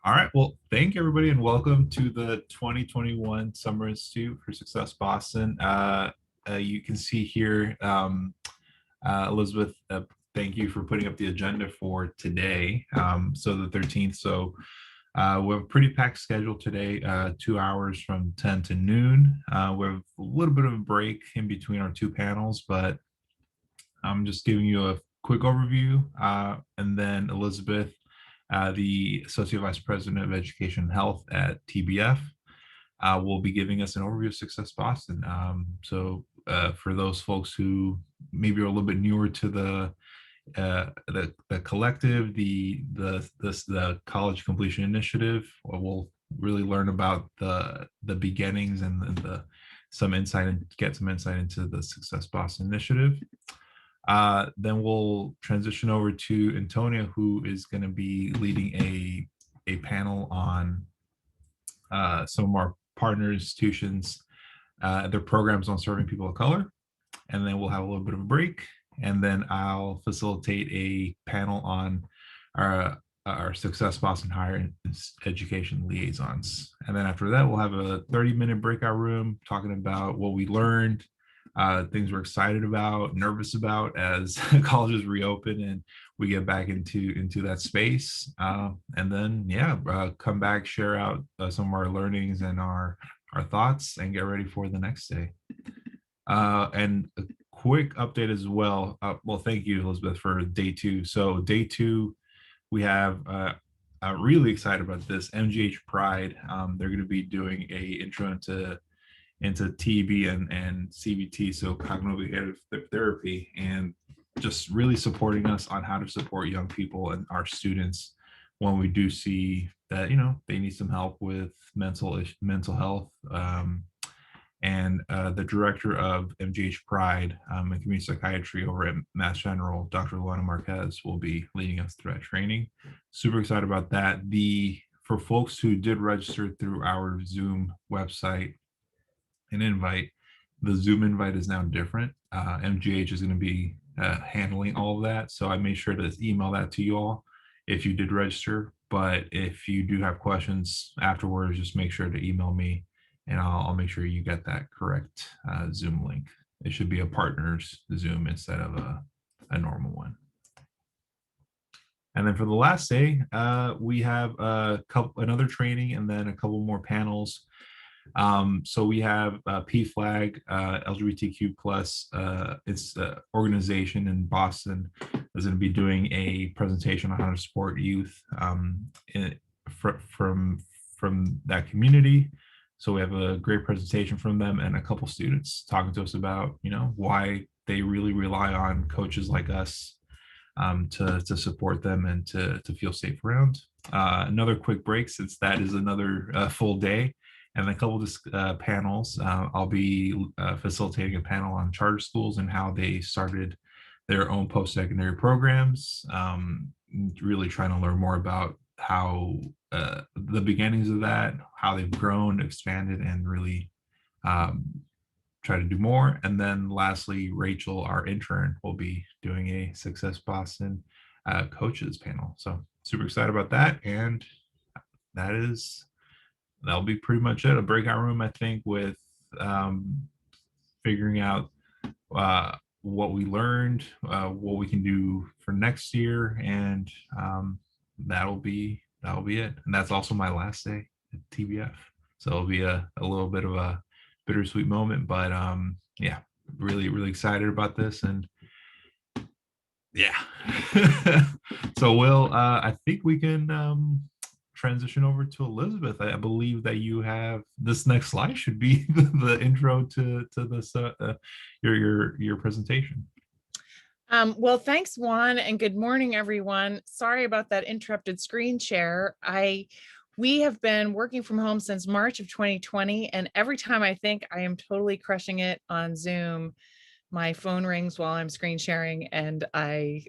All right. Well, thank you, everybody, and welcome to the 2021 Summer Institute for Success Boston. You can see here, Elizabeth, thank you for putting up the agenda for today, so the 13th. So we have a pretty packed schedule today, 2 hours from 10 to noon. We have a little bit of a break in between our two panels, but I'm just giving you a quick overview. And then Elizabeth, the Associate Vice President of Education and Health at TBF, will be giving us an overview of Success Boston. So for those folks who maybe are a little bit newer to the collective, the College Completion Initiative, we'll really learn about the beginnings and the some insight and get some insight into the Success Boston Initiative. Then we'll transition over to Antonia, who is going to be leading a panel on some of our partner institutions, their programs on serving people of color. And then we'll have a little bit of a break. And then I'll facilitate a panel on our Success Boston Higher Education liaisons. And then after that, we'll have a 30-minute breakout room talking about what we learned, things we're excited about, nervous about as colleges reopen and we get back into that space. And then, come back, share out some of our learnings and our thoughts, and get ready for the next day. And a quick update as well. Well, thank you, Elizabeth, for day two. So day two, we have I'm really excited about this. MGH Pride. They're going to be doing a intro into TB and CBT, so cognitive behavioral therapy, and just really supporting us on how to support young people and our students when we do see that they need some help with mental health. And the director of MGH Pride and Community Psychiatry over at Mass General, Dr. Luana Marquez, will be leading us through that training. Super excited about that. For folks who did register through our Zoom website and invite, the Zoom invite is now different. MGH is going to be handling all of that. So I made sure to email that to you all if you did register. But if you do have questions afterwards, just make sure to email me and I'll make sure you get that correct Zoom link. It should be a partner's Zoom instead of a normal one. And then for the last day, we have another training and then a couple more panels. So we have PFLAG, LGBTQ plus, it's organization in Boston, is going to be doing a presentation on how to support youth from that community. So we have a great presentation from them and a couple students talking to us about, why they really rely on coaches like us to support them and to feel safe around. Another quick break, since that is another full day, and a couple of panels. I'll be facilitating a panel on charter schools and how they started their own post-secondary programs, really trying to learn more about how the beginnings of that, how they've grown, expanded, and really try to do more. And then lastly, Rachel, our intern, will be doing a Success Boston coaches panel. So super excited about that. And that'll be pretty much it. A breakout room, I think, with figuring out what we learned, what we can do for next year, and that'll be it. And that's also my last day at TBF, so it'll be a little bit of a bittersweet moment, but really excited about this. And so I think we can transition over to Elizabeth. I believe that you have this next slide should be the intro to this your presentation. Well, thanks, Juan, and good morning, everyone. Sorry about that interrupted screen share. We have been working from home since March of 2020, and every time I think I am totally crushing it on Zoom, my phone rings while I'm screen sharing, and I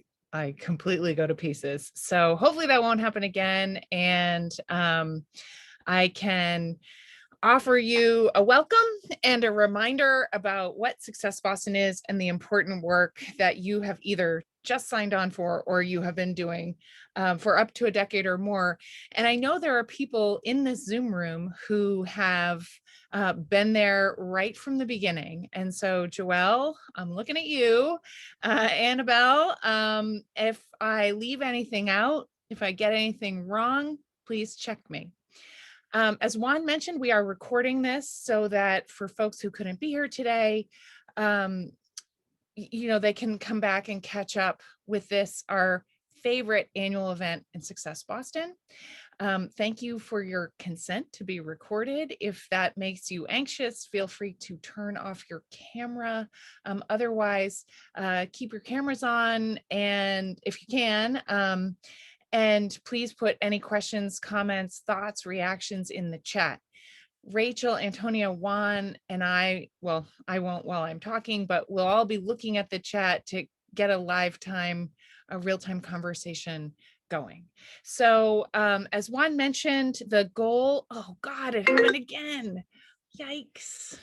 completely go to pieces. So hopefully that won't happen again, and I can offer you a welcome and a reminder about what Success Boston is and the important work that you have either just signed on for or you have been doing for up to a decade or more. And I know there are people in this Zoom room who have been there right from the beginning. And so, Joelle, I'm looking at you. Annabelle, if I leave anything out, if I get anything wrong, please check me. As Juan mentioned, we are recording this so that for folks who couldn't be here today, they can come back and catch up with this, our favorite annual event in Success Boston. Thank you for your consent to be recorded. If that makes you anxious, feel free to turn off your camera. Otherwise, keep your cameras on, and if you can, and please put any questions, comments, thoughts, reactions in the chat. Rachel, Antonia, Juan, and I won't while I'm talking, but we'll all be looking at the chat to get a real-time conversation going. So as Juan mentioned, the goal, oh God, it happened again. Yikes.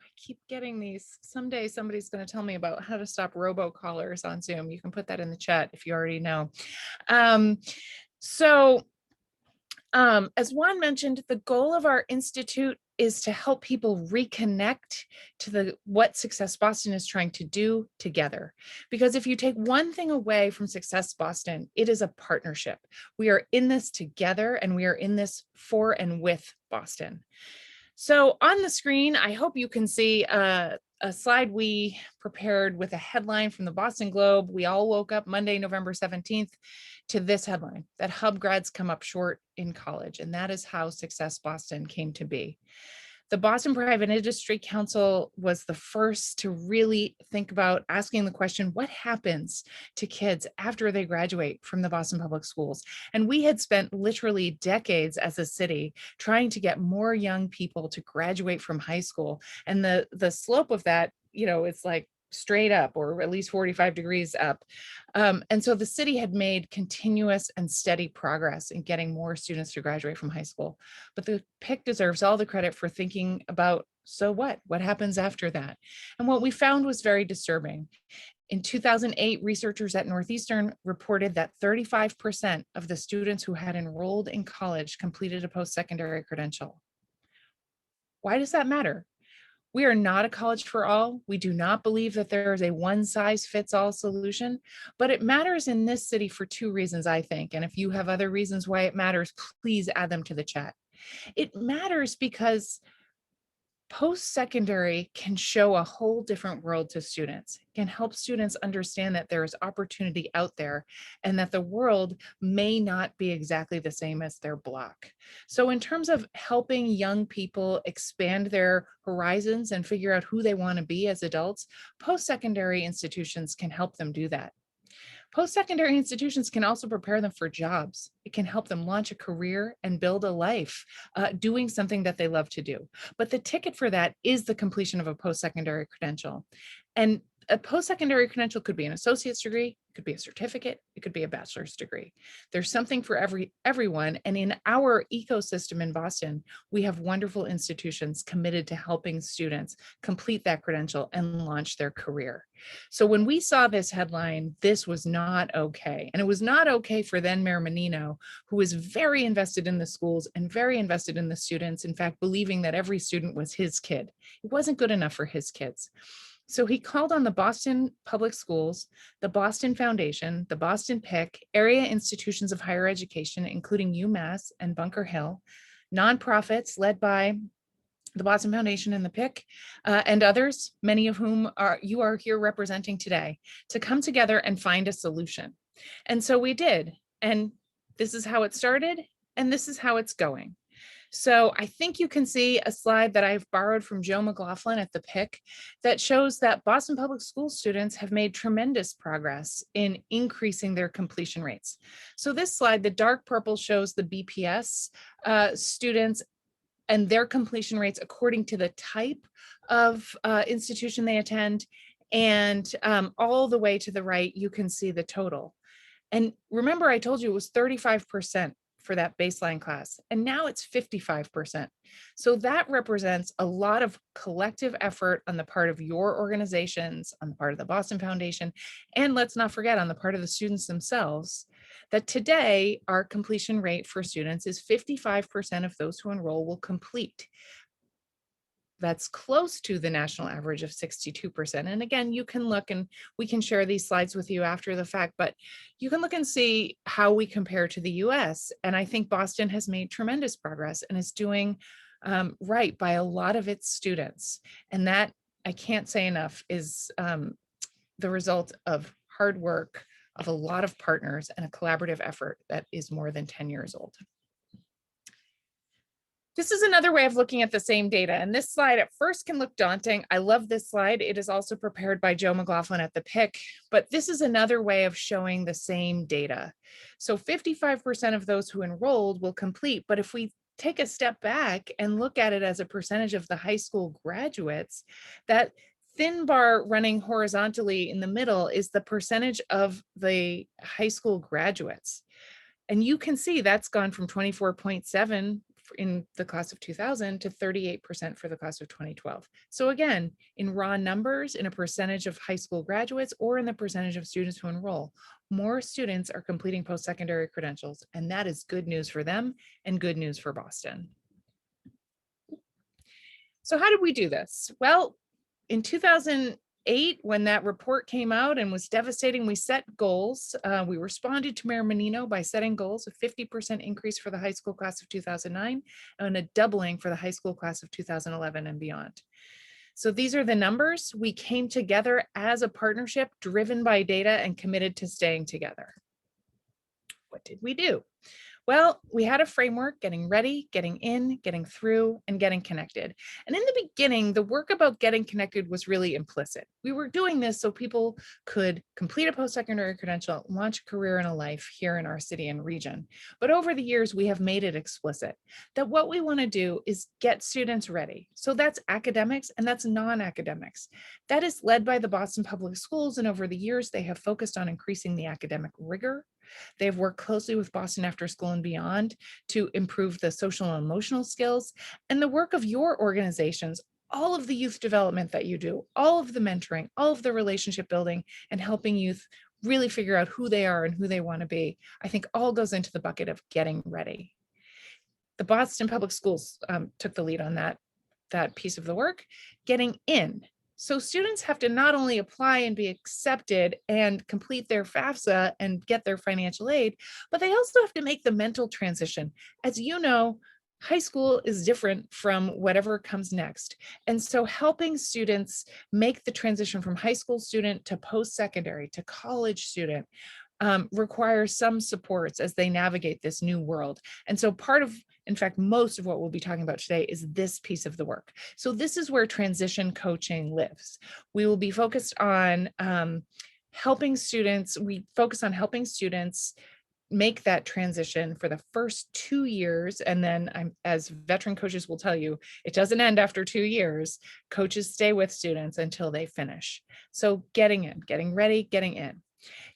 I keep getting these. Someday somebody's going to tell me about how to stop robocallers on Zoom. You can put that in the chat if you already know. As Juan mentioned, the goal of our institute is to help people reconnect to what Success Boston is trying to do together. Because if you take one thing away from Success Boston, it is a partnership. We are in this together, and we are in this for and with Boston. So on the screen, I hope you can see a slide we prepared with a headline from the Boston Globe. We all woke up Monday, November 17th to this headline, that hub grads come up short in college. And that is how Success Boston came to be. The Boston Private Industry Council was the first to really think about asking the question, what happens to kids after they graduate from the Boston Public Schools? And we had spent literally decades as a city trying to get more young people to graduate from high school. And the slope of that, it's like straight up, or at least 45 degrees up. And so the city had made continuous and steady progress in getting more students to graduate from high school. But the PIC deserves all the credit for thinking about, so what happens after that? And what we found was very disturbing. In 2008, researchers at Northeastern reported that 35% of the students who had enrolled in college completed a post-secondary credential. Why does that matter? We are not a college for all. We do not believe that there is a one-size-fits-all solution, but it matters in this city for two reasons, I think. And if you have other reasons why it matters, please add them to the chat. It matters because post-secondary can show a whole different world to students, can help students understand that there is opportunity out there and that the world may not be exactly the same as their block. So in terms of helping young people expand their horizons and figure out who they want to be as adults, post-secondary institutions can help them do that. Post-secondary institutions can also prepare them for jobs. It can help them launch a career and build a life doing something that they love to do. But the ticket for that is the completion of a post-secondary credential. And a post-secondary credential could be an associate's degree, it could be a certificate, it could be a bachelor's degree. There's something for everyone. And in our ecosystem in Boston, we have wonderful institutions committed to helping students complete that credential and launch their career. So when we saw this headline, this was not okay. And it was not okay for then Mayor Menino, who was very invested in the schools and very invested in the students, in fact, believing that every student was his kid. It wasn't good enough for his kids. So he called on the Boston Public Schools, the Boston Foundation, the Boston PIC, area institutions of higher education, including UMass and Bunker Hill, nonprofits led by the Boston Foundation and the PIC, and others, many of whom you are here representing today, to come together and find a solution. And so we did. And this is how it started, and this is how it's going. So I think you can see a slide that I've borrowed from Joe McLaughlin at the PIC that shows that Boston Public School students have made tremendous progress in increasing their completion rates. So this slide, the dark purple, shows the BPS students and their completion rates according to the type of institution they attend. And all the way to the right, you can see the total. And remember, I told you it was 35% for that baseline class. And now it's 55%. So that represents a lot of collective effort on the part of your organizations, on the part of the Boston Foundation, and let's not forget on the part of the students themselves, that today our completion rate for students is 55% of those who enroll will complete. That's close to the national average of 62%. And again, you can look, and we can share these slides with you after the fact, but you can look and see how we compare to the US. And I think Boston has made tremendous progress and is doing right by a lot of its students. And that, I can't say enough, is the result of hard work of a lot of partners and a collaborative effort that is more than 10 years old. This is another way of looking at the same data. And this slide at first can look daunting. I love this slide. It is also prepared by Joe McLaughlin at the PIC, but this is another way of showing the same data. So 55% of those who enrolled will complete, but if we take a step back and look at it as a percentage of the high school graduates, that thin bar running horizontally in the middle is the percentage of the high school graduates. And you can see that's gone from 24.7 in the class of 2000 to 38% for the class of 2012. So again, in raw numbers, in a percentage of high school graduates or in the percentage of students who enroll, more students are completing post-secondary credentials, and that is good news for them and good news for Boston. So how did we do this? Well, in 2008, when that report came out and was devastating, we set goals. We responded to Mayor Menino by setting goals, a 50% increase for the high school class of 2009 and a doubling for the high school class of 2011 and beyond. So these are the numbers. We came together as a partnership driven by data and committed to staying together. What did we do? Well, we had a framework: getting ready, getting in, getting through, and getting connected. And in the beginning, the work about getting connected was really implicit. We were doing this so people could complete a post-secondary credential, launch a career and a life here in our city and region. But over the years, we have made it explicit that what we want to do is get students ready. So that's academics and that's non-academics. That is led by the Boston Public Schools, and over the years, they have focused on increasing the academic rigor. They've worked closely with Boston After School and Beyond to improve the social and emotional skills, and the work of your organizations, all of the youth development that you do, all of the mentoring, all of the relationship building, and helping youth really figure out who they are and who they want to be, I think all goes into the bucket of getting ready. The Boston Public Schools took the lead on that piece of the work. Getting in. So students have to not only apply and be accepted and complete their FAFSA and get their financial aid, but they also have to make the mental transition. As you know, high school is different from whatever comes next. And so helping students make the transition from high school student to post-secondary to college student requires some supports as they navigate this new world. And so part of, in fact, most of what we'll be talking about today is this piece of the work. So this is where transition coaching lives. We will be focused on helping students. We focus on helping students make that transition for the first 2 years. And then as veteran coaches will tell you, it doesn't end after 2 years. Coaches stay with students until they finish. So getting in, getting ready, getting in.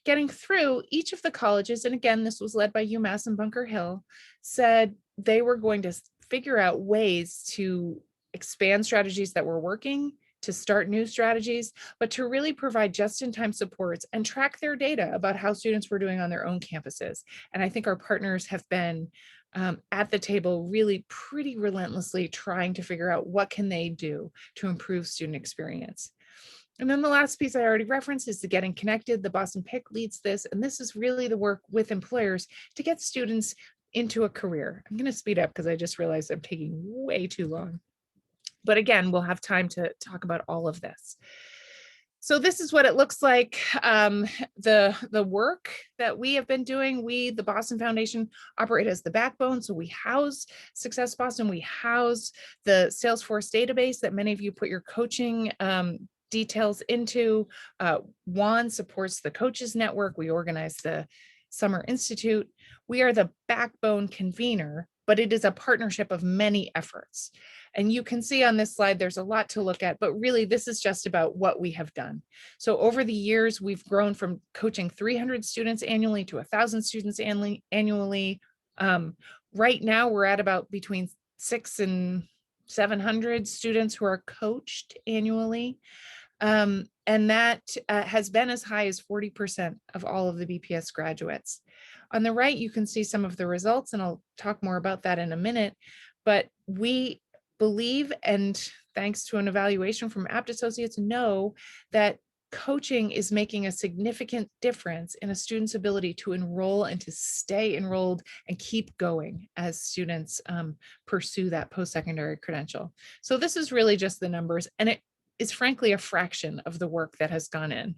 Getting through, each of the colleges, and again, this was led by UMass and Bunker Hill, said they were going to figure out ways to expand strategies that were working, to start new strategies, but to really provide just-in-time supports and track their data about how students were doing on their own campuses. And I think our partners have been at the table really pretty relentlessly trying to figure out what can they do to improve student experience. And then the last piece I already referenced is the getting connected. The Boston PIC leads this, and this is really the work with employers to get students into a career. I'm going to speed up because I just realized I'm taking way too long. But again, we'll have time to talk about all of this. So this is what it looks like. The work that we have been doing, we, the Boston Foundation, operate as the backbone. So we house Success Boston. We house the Salesforce database that many of you put your coaching details into. Juan supports the Coaches Network. We organize the Summer Institute. We are the backbone convener, but it is a partnership of many efforts. And you can see on this slide, there's a lot to look at, but really this is just about what we have done. So over the years, we've grown from coaching 300 students annually to 1,000 students annually, Right now, we're at about between 600 and 700 students who are coached annually. And that has been as high as 40% of all of the BPS graduates. On the right, you can see some of the results, and I'll talk more about that in a minute. But we believe, and thanks to an evaluation from Abt Associates, know that coaching is making a significant difference in a student's ability to enroll and to stay enrolled and keep going as students pursue that post-secondary credential. So this is really just the numbers, and it is frankly a fraction of the work that has gone in.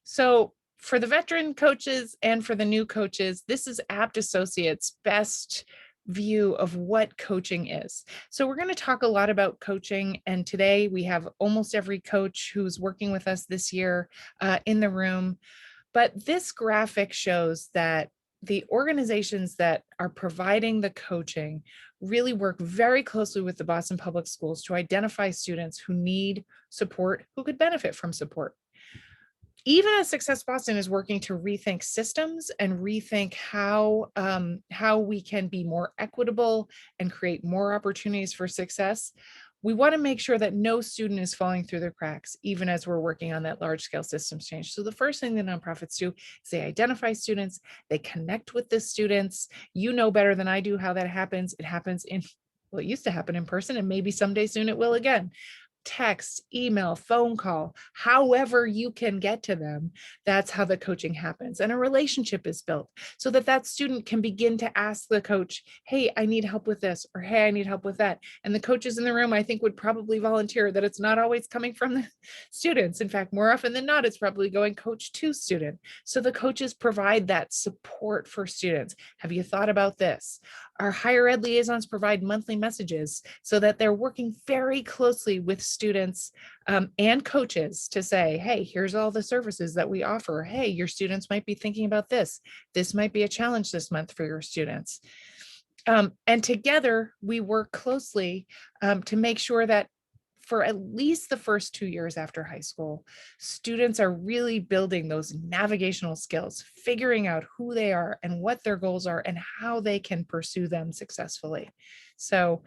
So for the veteran coaches and for the new coaches, this is Abt Associates' best view of what coaching is. So we're going to talk a lot about coaching, and today we have almost every coach who's working with us this year in the room. But this graphic shows that the organizations that are providing the coaching really work very closely with the Boston Public Schools to identify students who need support, who could benefit from support. Even as Success Boston is working to rethink systems and rethink how we can be more equitable and create more opportunities for success, we want to make sure that no student is falling through the cracks, even as we're working on that large scale systems change. So the first thing the nonprofits do is they identify students, they connect with the students. You know better than I do how that happens. It happens in, well, it used to happen in person, and maybe someday soon it will again. Text, email, phone call, however you can get to them, that's how the coaching happens. And a relationship is built so that that student can begin to ask the coach, hey, I need help with this, or hey, I need help with that. And the coaches in the room, I think, would probably volunteer that it's not always coming from the students. In fact, more often than not, it's probably going coach to student. So the coaches provide that support for students. Have you thought about this? Our higher ed liaisons provide monthly messages so that they're working very closely with students and coaches to say, hey, here's all the services that we offer. Hey, your students might be thinking about this. This might be a challenge this month for your students. And together we work closely to make sure that for at least the first 2 years after high school, students are really building those navigational skills, figuring out who they are and what their goals are and how they can pursue them successfully. So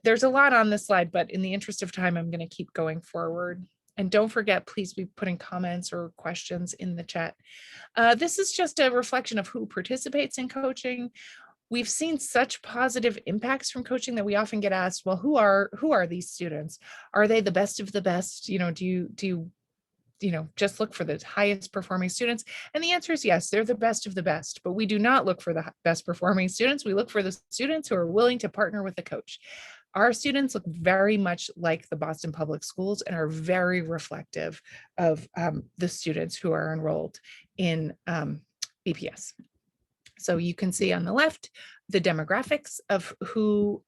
there's a lot on this slide, but in the interest of time, I'm going to keep going forward. And don't forget, please be putting comments or questions in the chat. This is just a reflection of who participates in coaching. We've seen such positive impacts from coaching that we often get asked, well, who are these students? Are they the best of the best? Do you just look for the highest performing students? And the answer is yes, they're the best of the best, but we do not look for the best performing students. We look for the students who are willing to partner with the coach. Our students look very much like the Boston Public Schools and are very reflective of the students who are enrolled in BPS. So you can see on the left, the demographics of who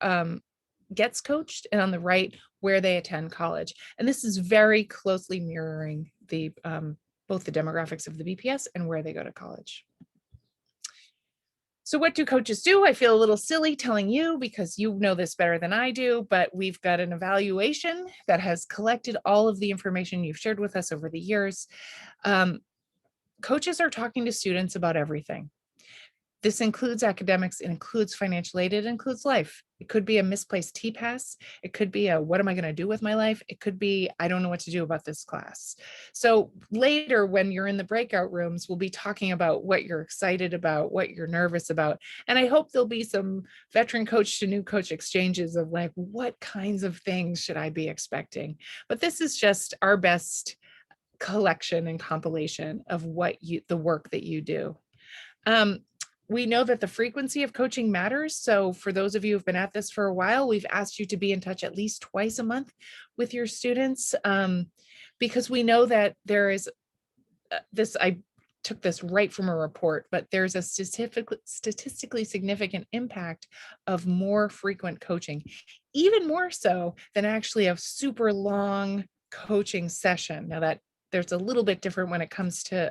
gets coached, and on the right, where they attend college. And this is very closely mirroring the both the demographics of the BPS and where they go to college. So what do coaches do? I feel a little silly telling you because you know this better than I do, but we've got an evaluation that has collected all of the information you've shared with us over the years. Coaches are talking to students about everything. This includes academics, it includes financial aid, it includes life. It could be a misplaced T-pass. It could be a, what am I going to do with my life? It could be, I don't know what to do about this class. So later when you're in the breakout rooms, we'll be talking about what you're excited about, what you're nervous about. And I hope there'll be some veteran coach to new coach exchanges of like, what kinds of things should I be expecting? But this is just our best collection and compilation of the work that you do. We know that the frequency of coaching matters. So for those of you who've been at this for a while, we've asked you to be in touch at least twice a month with your students because we know that there is I took this right from a report, but there's a statistically significant impact of more frequent coaching, even more so than actually a super long coaching session. Now that there's a little bit different when it comes to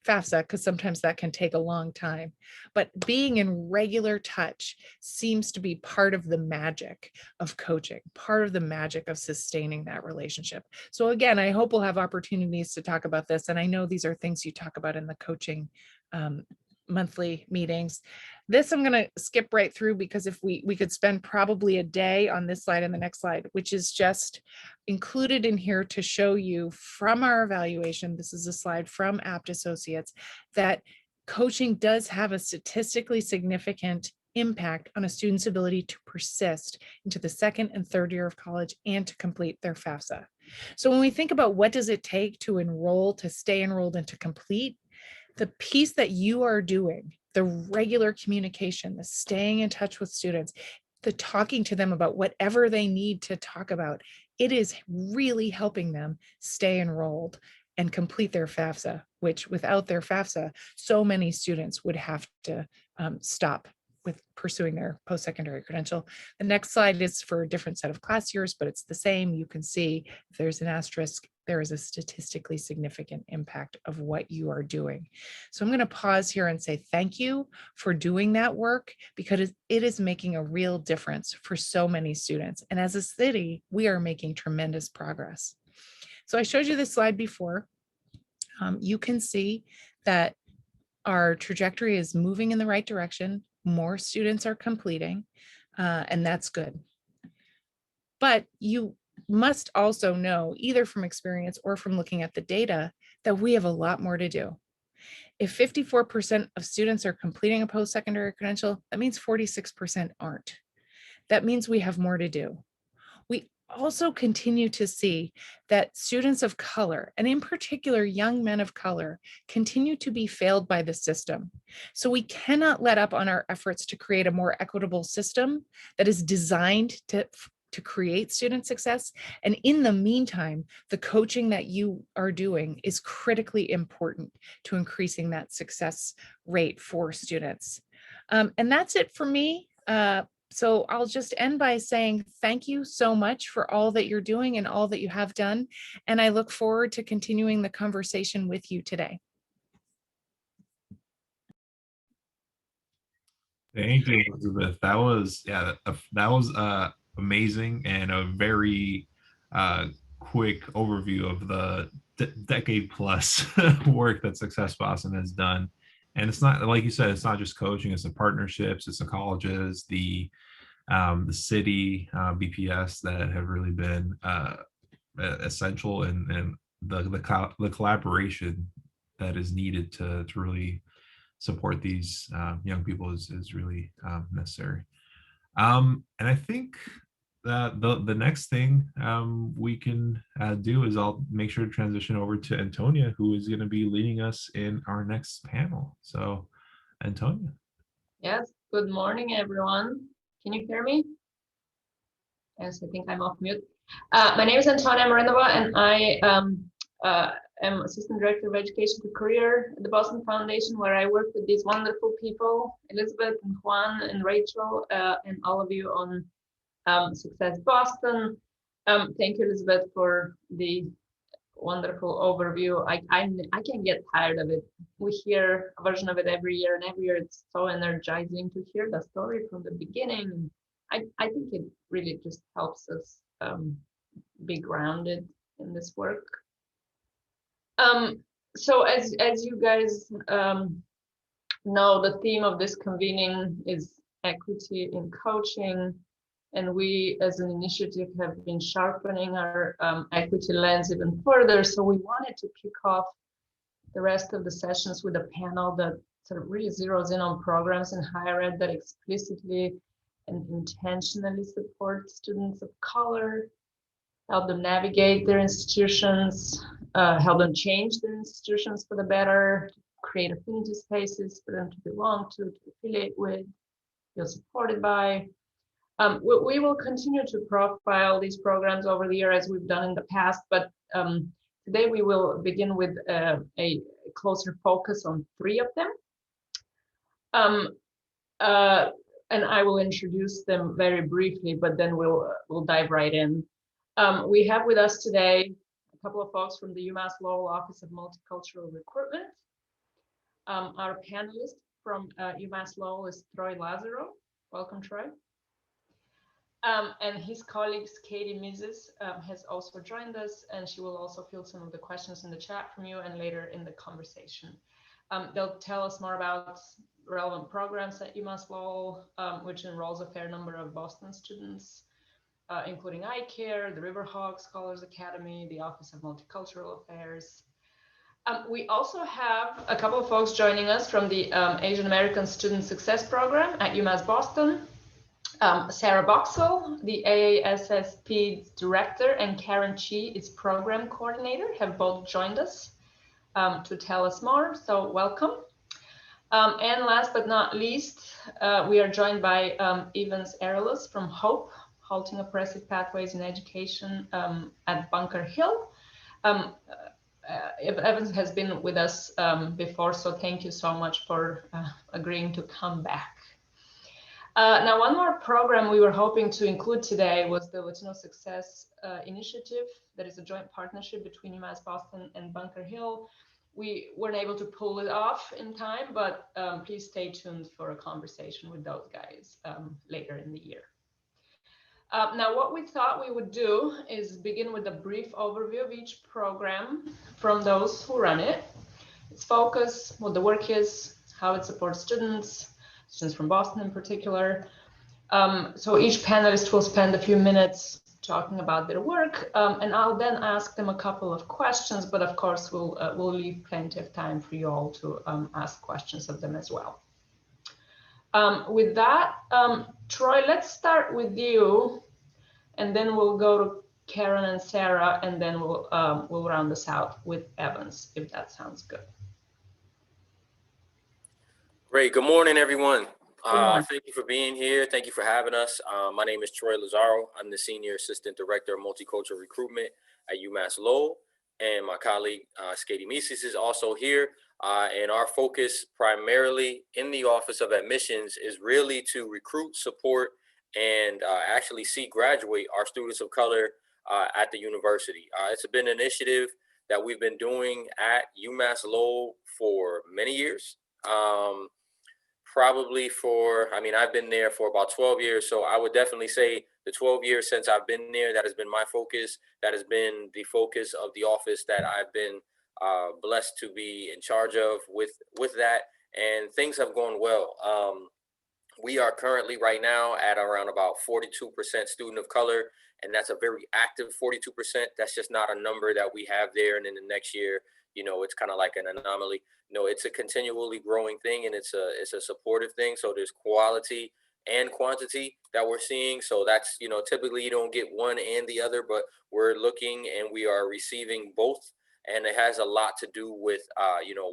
FAFSA, because sometimes that can take a long time. But being in regular touch seems to be part of the magic of coaching, part of the magic of sustaining that relationship. So again, I hope we'll have opportunities to talk about this. And I know these are things you talk about in the coaching monthly meetings. This I'm going to skip right through because if we could spend probably a day on this slide and the next slide, which is just included in here to show you from our evaluation. This is a slide from Apt Associates that coaching does have a statistically significant impact on a student's ability to persist into the second and third year of college and to complete their FAFSA. So when we think about what does it take to enroll, to stay enrolled, and to complete, the piece that you are doing, the regular communication, the staying in touch with students, the talking to them about whatever they need to talk about, it is really helping them stay enrolled and complete their FAFSA, which without their FAFSA, so many students would have to stop with pursuing their post-secondary credential. The next slide is for a different set of class years, but it's the same. You can see if there's an asterisk, there is a statistically significant impact of what you are doing. So I'm going to pause here and say thank you for doing that work because it is making a real difference for so many students. And as a city, we are making tremendous progress. So I showed you this slide before. You can see that our trajectory is moving in the right direction. More students are completing, and that's good. But you must also know, either from experience or from looking at the data, that we have a lot more to do. If 54% of students are completing a post-secondary credential, that means 46% aren't. That means we have more to do. We also continue to see that students of color, and in particular young men of color, continue to be failed by the system. So we cannot let up on our efforts to create a more equitable system that is designed to create student success. And in the meantime, the coaching that you are doing is critically important to increasing that success rate for students. And that's it for me. So I'll just end by saying thank you so much for all that you're doing and all that you have done. And I look forward to continuing the conversation with you today. Thank you, Elizabeth. That was, that was amazing and a very quick overview of the decade plus work that Success Boston has done. And it's not, like you said, it's not just coaching, it's the partnerships, it's the colleges, the city, BPS that have really been essential, and the collaboration that is needed to really support these young people is really necessary. And I think that the next thing we can do is I'll make sure to transition over to Antonia, who is going to be leading us in our next panel. So, Antonia. Yes, good morning, everyone. Can you hear me? Yes, I think I'm off mute. My name is Antonia Marinova, and I am Assistant Director of Education to Career at the Boston Foundation, where I work with these wonderful people, Elizabeth and Juan and Rachel, and all of you on Success Boston. Thank you, Elizabeth, for the wonderful overview. I can't get tired of it. We hear a version of it every year, and every year it's so energizing to hear the story from the beginning. I think it really just helps us be grounded in this work. So as you guys know, the theme of this convening is equity in coaching, and we as an initiative have been sharpening our equity lens even further. So we wanted to kick off the rest of the sessions with a panel that sort of really zeroes in on programs in higher ed that explicitly and intentionally support students of color, help them navigate their institutions, help them change their institutions for the better, create affinity spaces for them to belong to affiliate with, feel supported by. We will continue to profile these programs over the year as we've done in the past, but today we will begin with a closer focus on 3 of them. And I will introduce them very briefly, but then we'll dive right in. We have with us today a couple of folks from the UMass Lowell Office of Multicultural Recruitment. Our panelist from UMass Lowell is Troy Lazaro. Welcome, Troy. And his colleagues, Katie Mizes, has also joined us, and she will also field some of the questions in the chat from you and later in the conversation. They'll tell us more about relevant programs at UMass Lowell, which enrolls a fair number of Boston students, including iCare, the Riverhawk Scholars Academy, the Office of Multicultural Affairs. We also have a couple of folks joining us from the Asian American Student Success Program at UMass Boston. Sarah Boxell, the AASSP director, and Karen Chi, its program coordinator, have both joined us to tell us more, so welcome. And last but not least, we are joined by Evans Arelis from HOPE, Halting Oppressive Pathways in Education at Bunker Hill. Evans has been with us before, so thank you so much for agreeing to come back. Now, one more program we were hoping to include today was the Latino Success Initiative. That is a joint partnership between UMass Boston and Bunker Hill. We weren't able to pull it off in time, but please stay tuned for a conversation with those guys later in the year. Now, what we thought we would do is begin with a brief overview of each program from those who run it, its focus, what the work is, how it supports students from Boston in particular. So each panelist will spend a few minutes talking about their work, and I'll then ask them a couple of questions, but of course we'll leave plenty of time for you all to ask questions of them as well. With that, Troy, let's start with you, and then we'll go to Karen and Sarah, and then we'll round this out with Evans, if that sounds good. Great. Good morning, everyone. Thank you for being here. Thank you for having us. My name is Troy Lazaro. I'm the Senior Assistant Director of Multicultural Recruitment at UMass Lowell, and my colleague, Skady Mises, is also here. And our focus primarily in the Office of Admissions is really to recruit, support, and actually see graduate our students of color at the university. It's been an initiative that we've been doing at UMass Lowell for many years. Probably I've been there for about 12 years. So I would definitely say the 12 years since I've been there, that has been my focus. That has been the focus of the office that I've been blessed to be in charge of with that. And things have gone well. We are currently right now at around about 42% student of color. And that's a very active 42%. That's just not a number that we have there. And in the next year, it's kind of like an anomaly. No, it's a continually growing thing, and it's a supportive thing. So there's quality and quantity that we're seeing. So that's, typically you don't get one and the other, but we're looking and we are receiving both. And it has a lot to do with,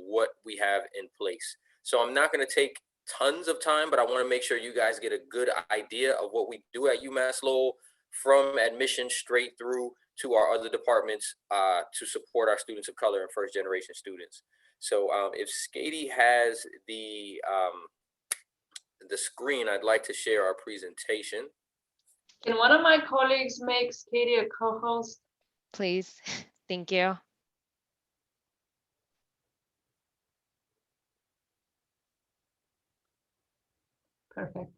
what we have in place. So I'm not going to take tons of time, but I want to make sure you guys get a good idea of what we do at UMass Lowell, from admission straight through to our other departments to support our students of color and first generation students. So if Skady has the screen, I'd like to share our presentation. Can one of my colleagues make Skady a co-host? Please. Thank you. Perfect.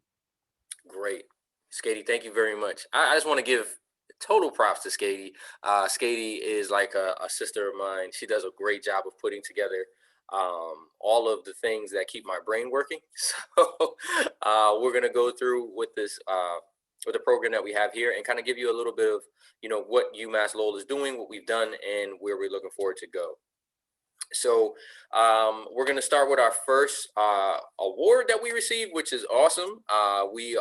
Great. Skady, thank you very much. I just want to give total props to Skady. Skady is like a sister of mine. She does a great job of putting together all of the things that keep my brain working. So we're going to go through with this with the program that we have here and kind of give you a little bit of, what UMass Lowell is doing, what we've done, and where we're looking forward to go. So we're going to start with our first award that we received, which is awesome. We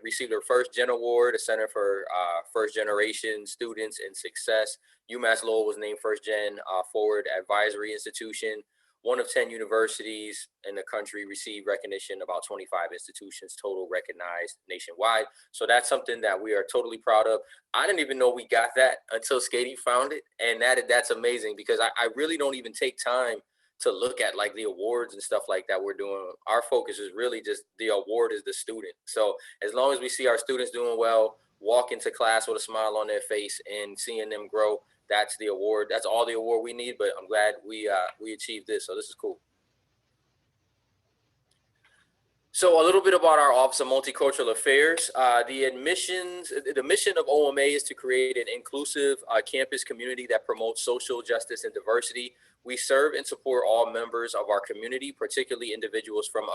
received our first Gen Award, a Center for First Generation Students in Success. UMass Lowell was named First Gen Forward Advisory Institution. One of 10 universities in the country received recognition, about 25 institutions total recognized nationwide. So that's something that we are totally proud of. I didn't even know we got that until Skady found it. And that's amazing, because I really don't even take time to look at like the awards and stuff like that we're doing. Our focus is really just the award is the student. So as long as we see our students doing well, walk into class with a smile on their face and seeing them grow, that's the award. That's all the award we need, but I'm glad we achieved this. So this is cool. So a little bit about our Office of Multicultural Affairs. The mission of OMA is to create an inclusive campus community that promotes social justice and diversity. We serve and support all members of our community, particularly individuals from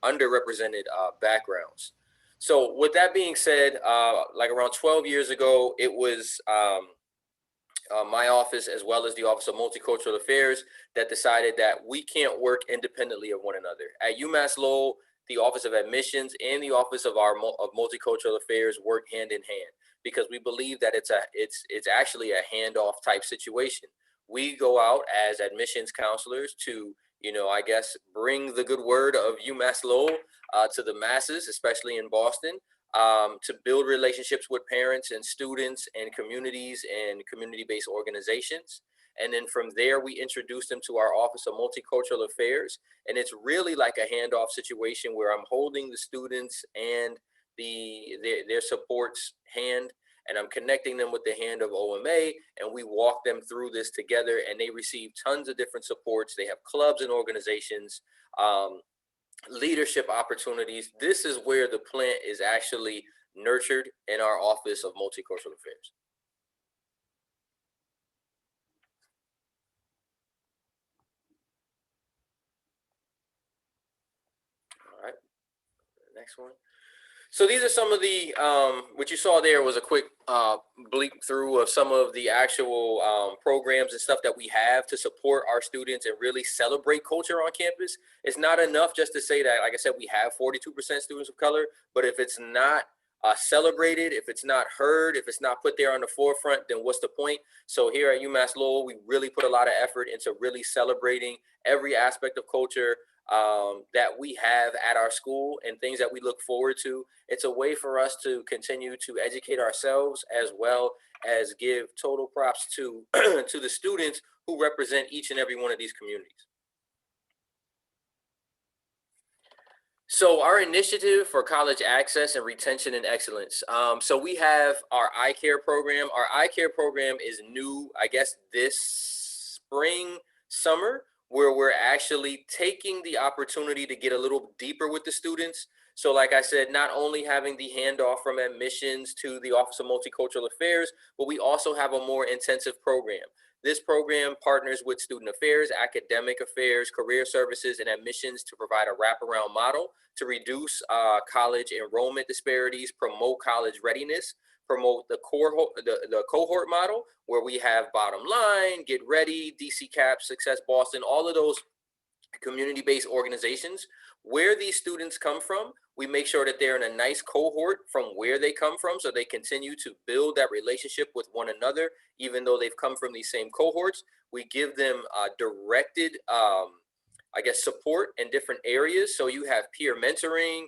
underrepresented backgrounds. So with that being said, like around 12 years ago, it was my office, as well as the Office of Multicultural Affairs, that decided that we can't work independently of one another. At UMass Lowell, the Office of Admissions and the Office of Multicultural Affairs work hand in hand, because we believe that it's actually a handoff type situation. We go out as admissions counselors to, I guess, bring the good word of UMass Lowell to the masses, especially in Boston, to build relationships with parents and students and communities and community-based organizations. And then from there, we introduce them to our Office of Multicultural Affairs. And it's really like a handoff situation where I'm holding the students and their support's hand, and I'm connecting them with the hand of OMA, and we walk them through this together, and they receive tons of different supports. They have clubs and organizations, leadership opportunities. This is where the plant is actually nurtured in our Office of Multicultural Affairs. All right, next one. So these are some of the, what you saw there was a quick bleep through of some of the actual programs and stuff that we have to support our students and really celebrate culture on campus. It's not enough just to say that, like I said, we have 42% students of color, but if it's not celebrated, if it's not heard, if it's not put there on the forefront, then what's the point? So here at UMass Lowell, we really put a lot of effort into really celebrating every aspect of culture that we have at our school and things that we look forward to. It's a way for us to continue to educate ourselves, as well as give total props to to the students who represent each and every one of these communities. So our initiative for college access and retention and excellence. So we have our iCare program. Our iCare program is new, I guess, this spring, summer, where we're actually taking the opportunity to get a little deeper with the students. So like I said, not only having the handoff from admissions to the Office of Multicultural Affairs, but we also have a more intensive program. This program partners with student affairs, academic affairs, career services, and admissions to provide a wraparound model to reduce college enrollment disparities, promote college readiness, promote the cohort model, where we have Bottom Line, Get Ready, DC CAP, Success Boston, all of those community-based organizations. Where these students come from, we make sure that they're in a nice cohort from where they come from, so they continue to build that relationship with one another, even though they've come from these same cohorts. We give them directed, I guess, support in different areas. So you have peer mentoring,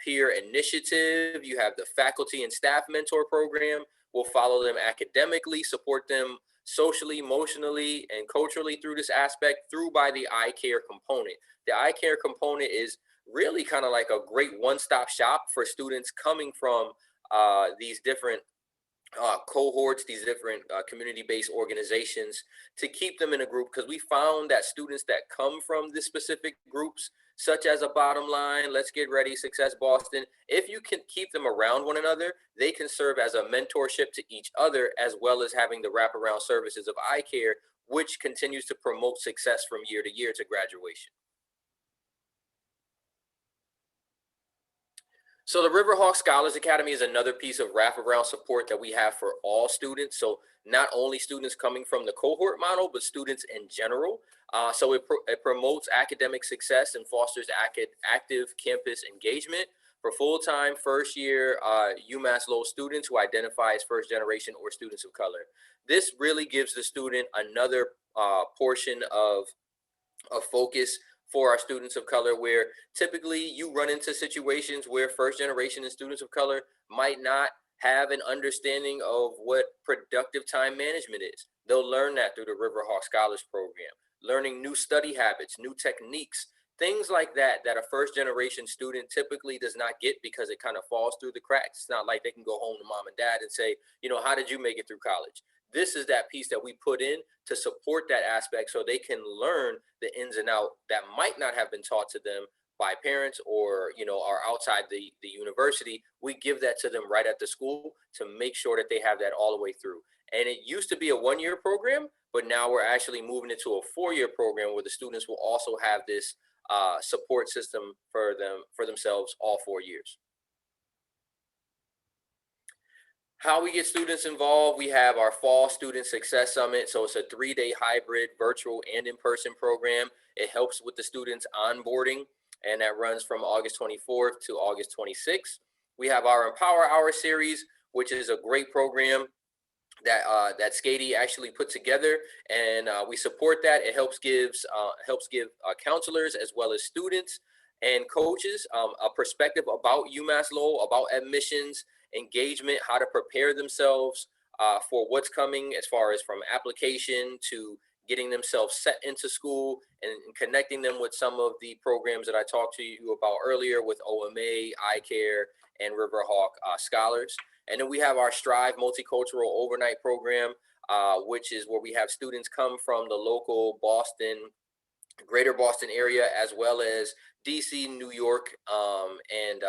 peer initiative, you have the faculty and staff mentor program. We'll follow them academically, support them socially, emotionally, and culturally through this aspect, through by the iCare component. The iCare component is really kind of like a great one-stop shop for students coming from these different cohorts, these different community-based organizations, to keep them in a group, because we found that students that come from this specific groups, such as a Bottom Line, Let's Get Ready, Success Boston, if you can keep them around one another, they can serve as a mentorship to each other, as well as having the wraparound services of iCare, which continues to promote success from year to year to graduation. So the Riverhawk Scholars Academy is another piece of wraparound support that we have for all students. So not only students coming from the cohort model, but students in general. So it promotes academic success and fosters active campus engagement for full-time first-year UMass Lowell students who identify as first generation or students of color. This really gives the student another portion of focus for our students of color, where typically you run into situations where first generation and students of color might not have an understanding of what productive time management is. They'll learn that through the Riverhawk Scholars Program, learning new study habits, new techniques, things like that, that a first generation student typically does not get because it kind of falls through the cracks. It's not like they can go home to mom and dad and say, you know, how did you make it through college? This is that piece that we put in to support that aspect, so they can learn the ins and out that might not have been taught to them by parents or, you know, are outside the university. We give that to them right at the school to make sure that they have that all the way through. And it used to be a 1-year program, but now we're actually moving it to a 4-year program where the students will also have this support system for themselves all 4 years. How we get students involved, we have our Fall Student Success Summit. So it's a 3-day hybrid, virtual and in-person program. It helps with the students onboarding, and that runs from August 24th to August 26th. We have our Empower Hour series, which is a great program that Skady actually put together, and we support that. It helps give counselors as well as students and coaches a perspective about UMass Lowell, about admissions, engagement, how to prepare themselves for what's coming as far as from application to getting themselves set into school, and connecting them with some of the programs that I talked to you about earlier with OMA, iCare, and Riverhawk Scholars. And then we have our Strive Multicultural Overnight Program, which is where we have students come from the local Boston, greater Boston area, as well as DC, New York, and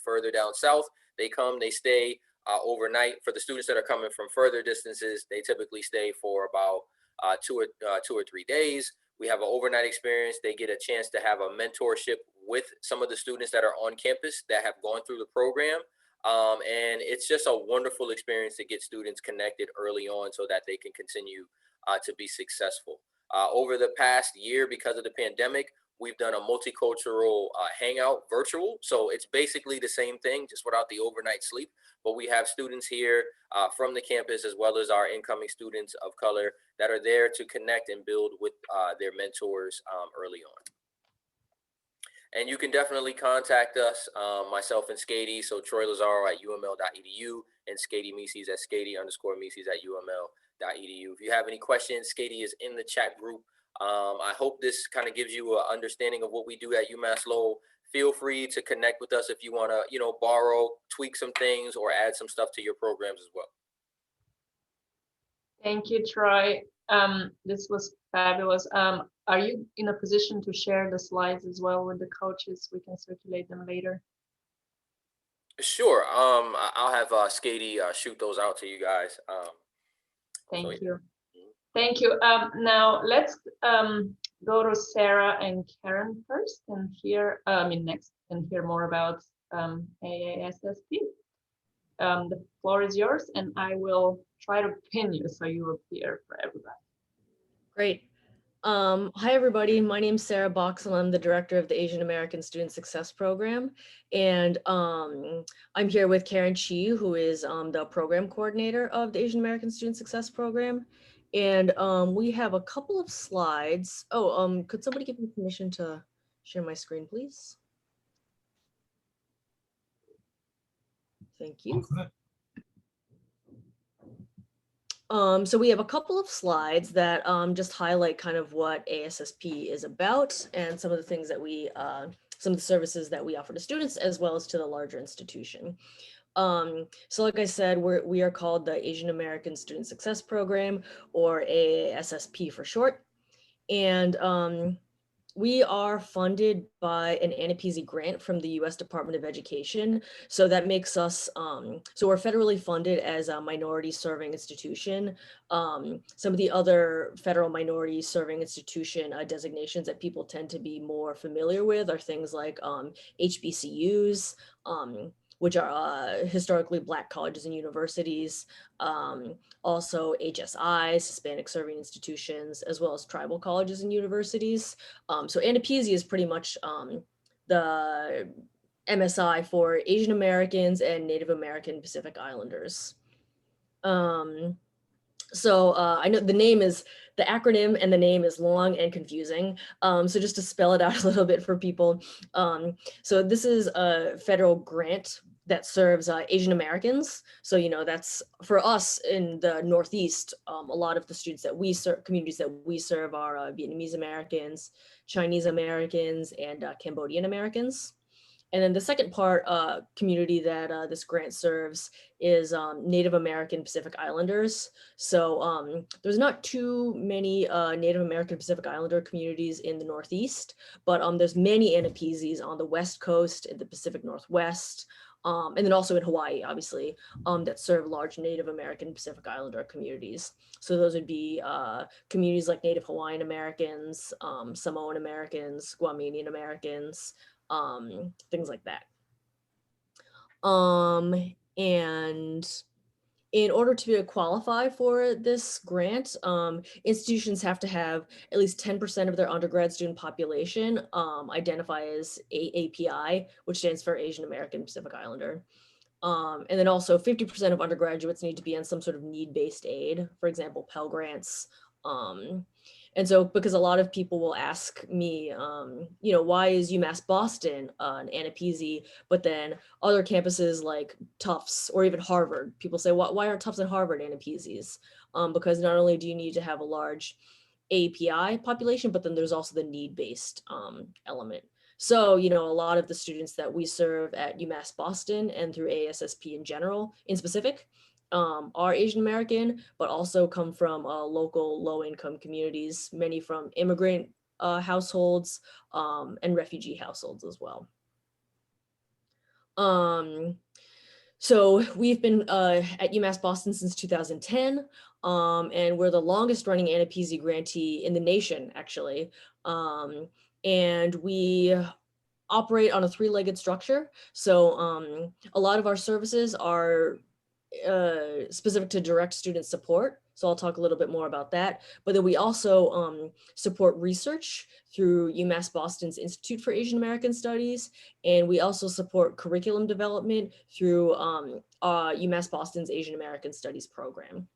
further down south. They come, they stay overnight. For the students that are coming from further distances, they typically stay for about 2 or 3 days. We have an overnight experience. They get a chance to have a mentorship with some of the students that are on campus that have gone through the program. And it's just a wonderful experience to get students connected early on so that they can continue to be successful. Over the past year, because of the pandemic, we've done a multicultural hangout virtual. So it's basically the same thing, just without the overnight sleep. But we have students here from the campus, as well as our incoming students of color, that are there to connect and build with their mentors early on. And you can definitely contact us, myself and Skady. So Troy Lazaro at uml.edu and Skady Mises at Skady_Mises at uml.edu. If you have any questions, Skady is in the chat group. I hope this kind of gives you an understanding of what we do at UMass Lowell. Feel free to connect with us if you want to, borrow, tweak some things, or add some stuff to your programs as well. Thank you, Troy. This was fabulous. Are you in a position to share the slides as well with the coaches? We can circulate them later. Sure. I'll have Skady shoot those out to you guys. Thank you. Thank you. Now let's go to Sarah and Karen first, and hear next, and hear more about AASSP. The floor is yours, and I will try to pin you so you appear for everybody. Great. Hi, everybody. My name is Sarah Boxel. I'm the director of the Asian American Student Success Program. And I'm here with Karen Chi, who is the program coordinator of the Asian American Student Success Program. And we have a couple of slides. Oh, could somebody give me permission to share my screen, please? Thank you. So we have a couple of slides that just highlight kind of what ASSP is about, and some of the things that we, some of the services that we offer to students, as well as to the larger institution. So like I said, we are called the Asian American Student Success Program, or AASSP for short. And we are funded by an ANAPISI grant from the U.S. Department of Education. So that makes us, so we're federally funded as a minority serving institution. Some of the other federal minority serving institution designations that people tend to be more familiar with are things like HBCUs, which are historically Black colleges and universities, also HSIs, Hispanic serving institutions, as well as tribal colleges and universities. So ANAPISI is pretty much the MSI for Asian Americans and Native American Pacific Islanders. So I know the name is, the acronym and the name is long and confusing. So just to spell it out a little bit for people. So this is a federal grant that serves Asian Americans. So, that's for us in the Northeast, a lot of the students that we serve, communities that we serve are Vietnamese Americans, Chinese Americans, and Cambodian Americans. And then the second part community that this grant serves is Native American Pacific Islanders. So there's not too many Native American Pacific Islander communities in the Northeast, but there's many ANAPISIs on the West Coast, in the Pacific Northwest, and then also in Hawaii, obviously, that serve large Native American Pacific Islander communities. So those would be communities like Native Hawaiian Americans, Samoan Americans, Guamanian Americans, things like that. And in order to qualify for this grant, institutions have to have at least 10% of their undergrad student population identify as API, which stands for Asian American Pacific Islander. And then also 50% of undergraduates need to be on some sort of need-based aid, for example, Pell Grants. And so because a lot of people will ask me, you know, why is UMass Boston an ANAPISI, but then other campuses like Tufts or even Harvard, people say, why aren't Tufts and Harvard ANAPISIs? Because not only do you need to have a large API population, but then there's also the need-based element. So, you know, a lot of the students that we serve at UMass Boston and through ASSP in general, in specific, are Asian American, but also come from local low-income communities, many from immigrant households and refugee households as well. So we've been at UMass Boston since 2010, and we're the longest running ANAPISI grantee in the nation, actually. And we operate on a three-legged structure. So a lot of our services are specific to direct student support. So I'll talk a little bit more about that. But then we also support research through UMass Boston's Institute for Asian American Studies. And we also support curriculum development through UMass Boston's Asian American Studies program.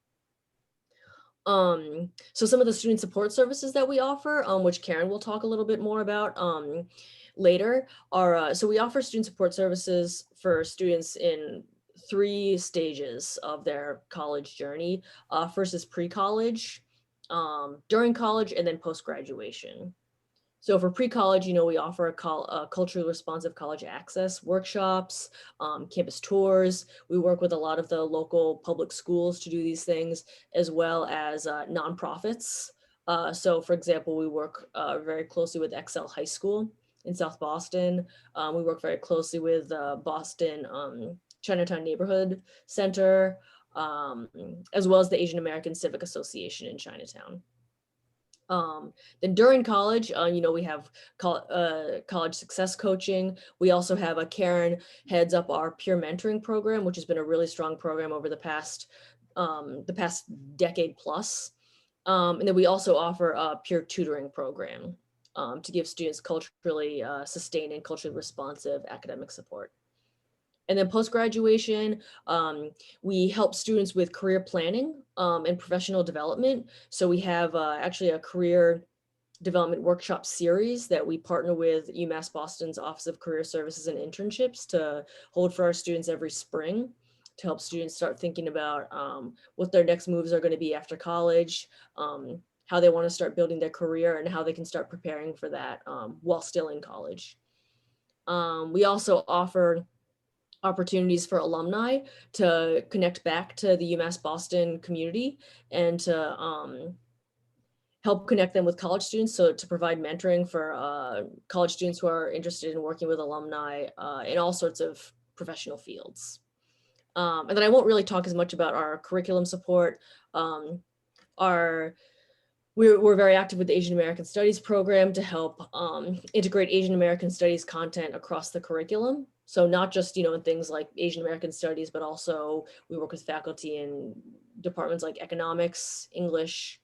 So some of the student support services that we offer, which Karen will talk a little bit more about later, are, so we offer student support services for students in 3 stages of their college journey. First is pre-college, during college, and then post-graduation. So for pre-college, you know, we offer a culturally responsive college access workshops, campus tours. We work with a lot of the local public schools to do these things, as well as nonprofits. So for example, we work very closely with Excel High School in South Boston. We work very closely with Boston Chinatown Neighborhood Center, as well as the Asian American Civic Association in Chinatown. Then during college, you know, we have college success coaching. We also have Karen heads up our peer mentoring program, which has been a really strong program over the past decade plus. And then we also offer a peer tutoring program to give students culturally sustained and culturally responsive academic support. And then post-graduation, we help students with career planning and professional development. So we have actually a career development workshop series that we partner with UMass Boston's Office of Career Services and Internships to hold for our students every spring, to help students start thinking about what their next moves are going to be after college, how they want to start building their career, and how they can start preparing for that while still in college. We also offer opportunities for alumni to connect back to the UMass Boston community and to help connect them with college students. So to provide mentoring for college students who are interested in working with alumni in all sorts of professional fields. And then I won't really talk as much about our curriculum support. We're very active with the Asian American Studies program to help integrate Asian American Studies content across the curriculum. So not just, you know, in things like Asian American Studies, but also we work with faculty in departments like economics, English,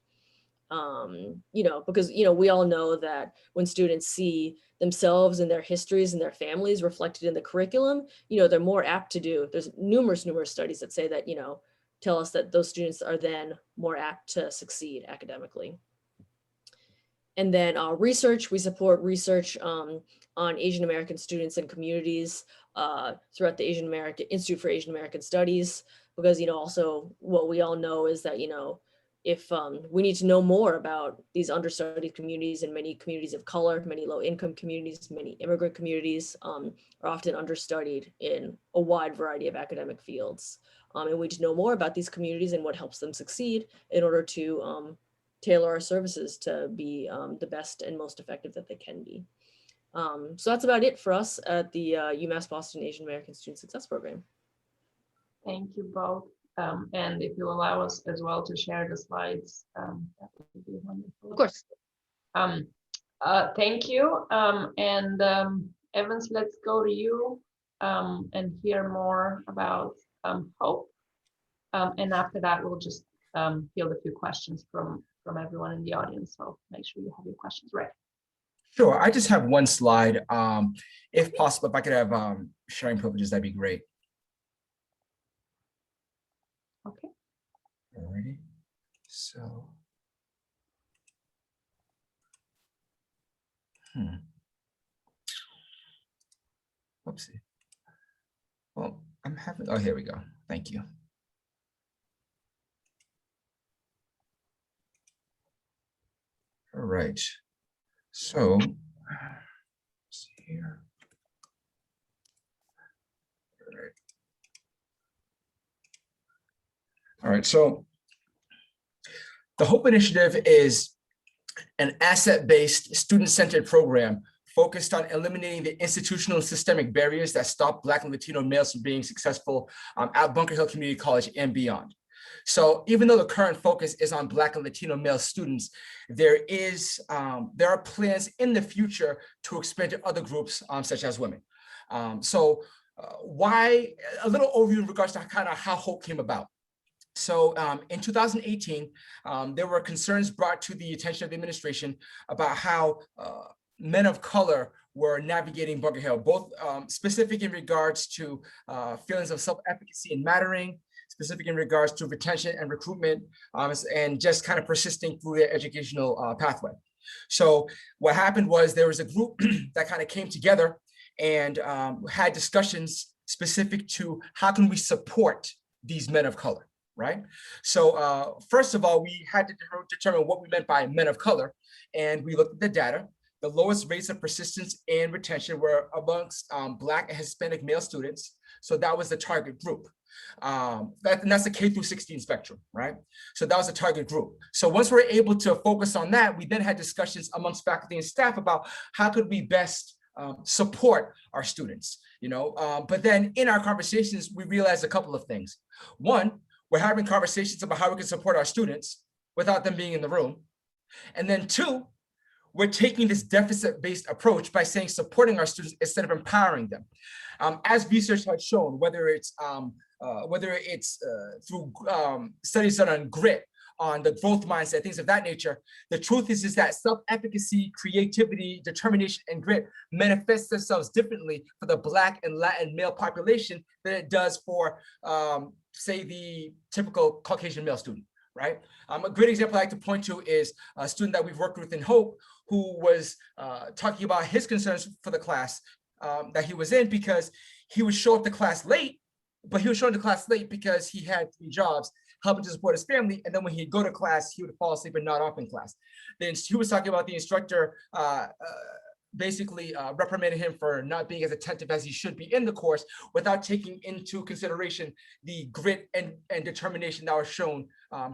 you know, because, you know, we all know that when students see themselves and their histories and their families reflected in the curriculum, you know, they're more apt to do. There's numerous studies that say that, you know, tell us that those students are then more apt to succeed academically. And then research, we support research on Asian American students and communities throughout the Asian American Institute for Asian American Studies, because, you know, also what we all know is that, you know, if we need to know more about these understudied communities, and many communities of color, many low income communities, many immigrant communities are often understudied in a wide variety of academic fields. And we need to know more about these communities and what helps them succeed in order to tailor our services to be the best and most effective that they can be. So that's about it for us at the UMass Boston Asian American Student Success Program. Thank you both. And if you allow us as well to share the slides, that would be wonderful. Of course. Thank you. Evans, let's go to you and hear more about Hope. And after that, we'll just field a few questions from everyone in the audience. So make sure you have your questions ready. Sure, I just have one slide. If possible, if I could have sharing privileges, that'd be great. Okay. Alrighty, so. Oopsie. Well, I'm having, oh, here we go. Thank you. All right, so, let's see here. All right, so the HOPE initiative is an asset-based, student-centered program focused on eliminating the institutional and systemic barriers that stop Black and Latino males from being successful at Bunker Hill Community College and beyond. So even though the current focus is on Black and Latino male students, there are plans in the future to expand to other groups such as women. Why, a little overview in regards to kind of how HOPE came about. So in 2018, there were concerns brought to the attention of the administration about how men of color were navigating Bunker Hill, both specific in regards to feelings of self-efficacy and mattering, specific in regards to retention and recruitment, and just kind of persisting through their educational pathway. So what happened was there was a group that kind of came together and had discussions specific to how can we support these men of color, right? So first of all, we had to determine what we meant by men of color, and we looked at the data. The lowest rates of persistence and retention were amongst Black and Hispanic male students. So that was the target group. And that's the K through 16 spectrum, right? So that was the target group. So once we're able to focus on that, we then had discussions amongst faculty and staff about how could we best support our students, you know? But then in our conversations, we realized a couple of things. One, we're having conversations about how we can support our students without them being in the room. And then two, we're taking this deficit-based approach by saying supporting our students instead of empowering them. As research has shown, whether it's through studies done on grit, on the growth mindset, things of that nature, the truth is that self-efficacy, creativity, determination, and grit manifests themselves differently for the Black and Latin male population than it does for, say, the typical Caucasian male student, right? A great example I like to point to is a student that we've worked with in HOPE, who was talking about his concerns for the class that he was in, because he would show up to class late, but he was showing up to class late because he had 3 jobs, helping to support his family. And then when he'd go to class, he would fall asleep and not up in class. Then he was talking about the instructor basically reprimanded him for not being as attentive as he should be in the course without taking into consideration the grit and determination that was shown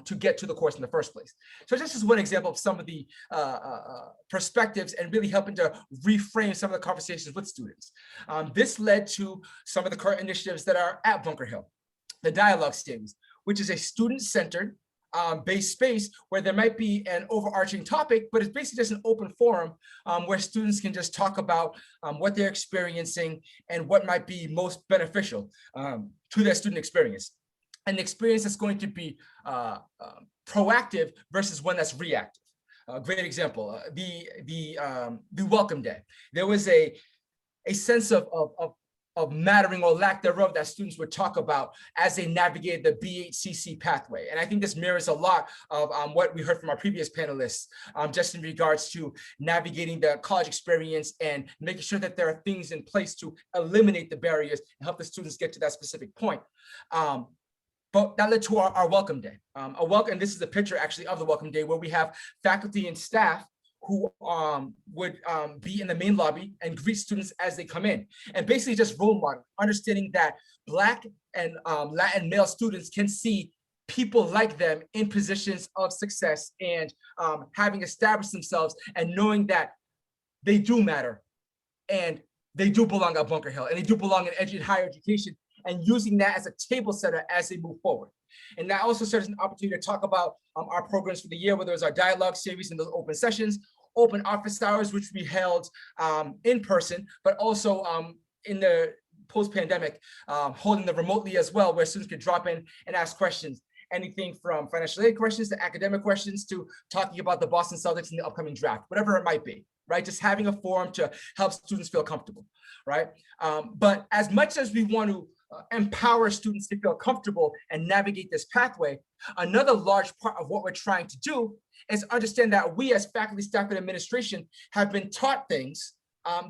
to get to the course in the first place. So this is one example of some of the perspectives and really helping to reframe some of the conversations with students. This led to some of the current initiatives that are at Bunker Hill. The Dialogue Series, which is a student-centered based space where there might be an overarching topic, but it's basically just an open forum where students can just talk about what they're experiencing and what might be most beneficial to their student experience. An experience that's going to be proactive versus one that's reactive. A great example, the Welcome Day. There was a sense of mattering or lack thereof that students would talk about as they navigate the BHCC pathway. And I think this mirrors a lot of what we heard from our previous panelists, just in regards to navigating the college experience and making sure that there are things in place to eliminate the barriers and help the students get to that specific point. But that led to our Welcome Day. And this is a picture actually of the Welcome Day, where we have faculty and staff who would be in the main lobby and greet students as they come in, and basically just role model, understanding that Black and Latin male students can see people like them in positions of success and having established themselves and knowing that they do matter and they do belong at Bunker Hill, and they do belong in higher education, and using that as a table setter as they move forward. And that also serves as an opportunity to talk about our programs for the year, whether it's our dialogue series and those open sessions, open office hours, which we held in person, but also in the post-pandemic, holding them remotely as well, where students could drop in and ask questions. Anything from financial aid questions to academic questions to talking about the Boston Celtics in the upcoming draft, whatever it might be, right? Just having a forum to help students feel comfortable, right? But as much as we want to empower students to feel comfortable and navigate this pathway, another large part of what we're trying to do is understand that we as faculty, staff, and administration have been taught things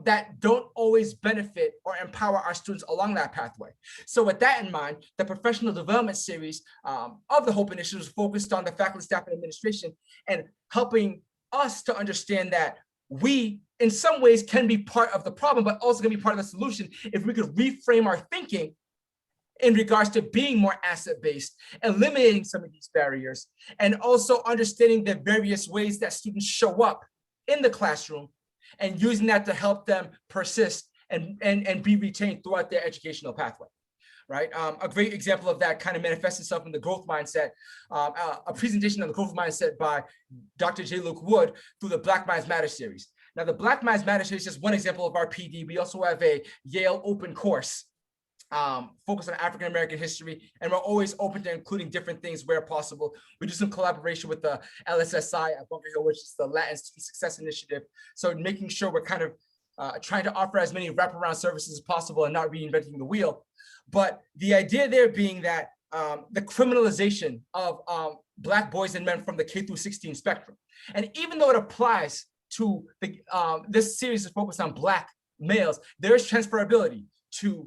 that don't always benefit or empower our students along that pathway. So with that in mind, the professional development series of the HOPE Initiative is focused on the faculty, staff, and administration and helping us to understand that we, in some ways, can be part of the problem, but also can be part of the solution if we could reframe our thinking in regards to being more asset-based, eliminating some of these barriers, and also understanding the various ways that students show up in the classroom and using that to help them persist and be retained throughout their educational pathway, right? A great example of that kind of manifests itself in the growth mindset, a presentation on the growth mindset by Dr. J. Luke Wood through the Black Minds Matter series. Now, the Black Minds Matter series is just one example of our PD. We also have a Yale open course focused on African-American history, and we're always open to including different things where possible. We do some collaboration with the LSSI at Bunker Hill, which is the Latin Student Success Initiative. So making sure we're kind of trying to offer as many wraparound services as possible and not reinventing the wheel. But the idea there being that the criminalization of Black boys and men from the K through 16 spectrum. And even though it applies to the, this series is focused on Black males, there is transferability to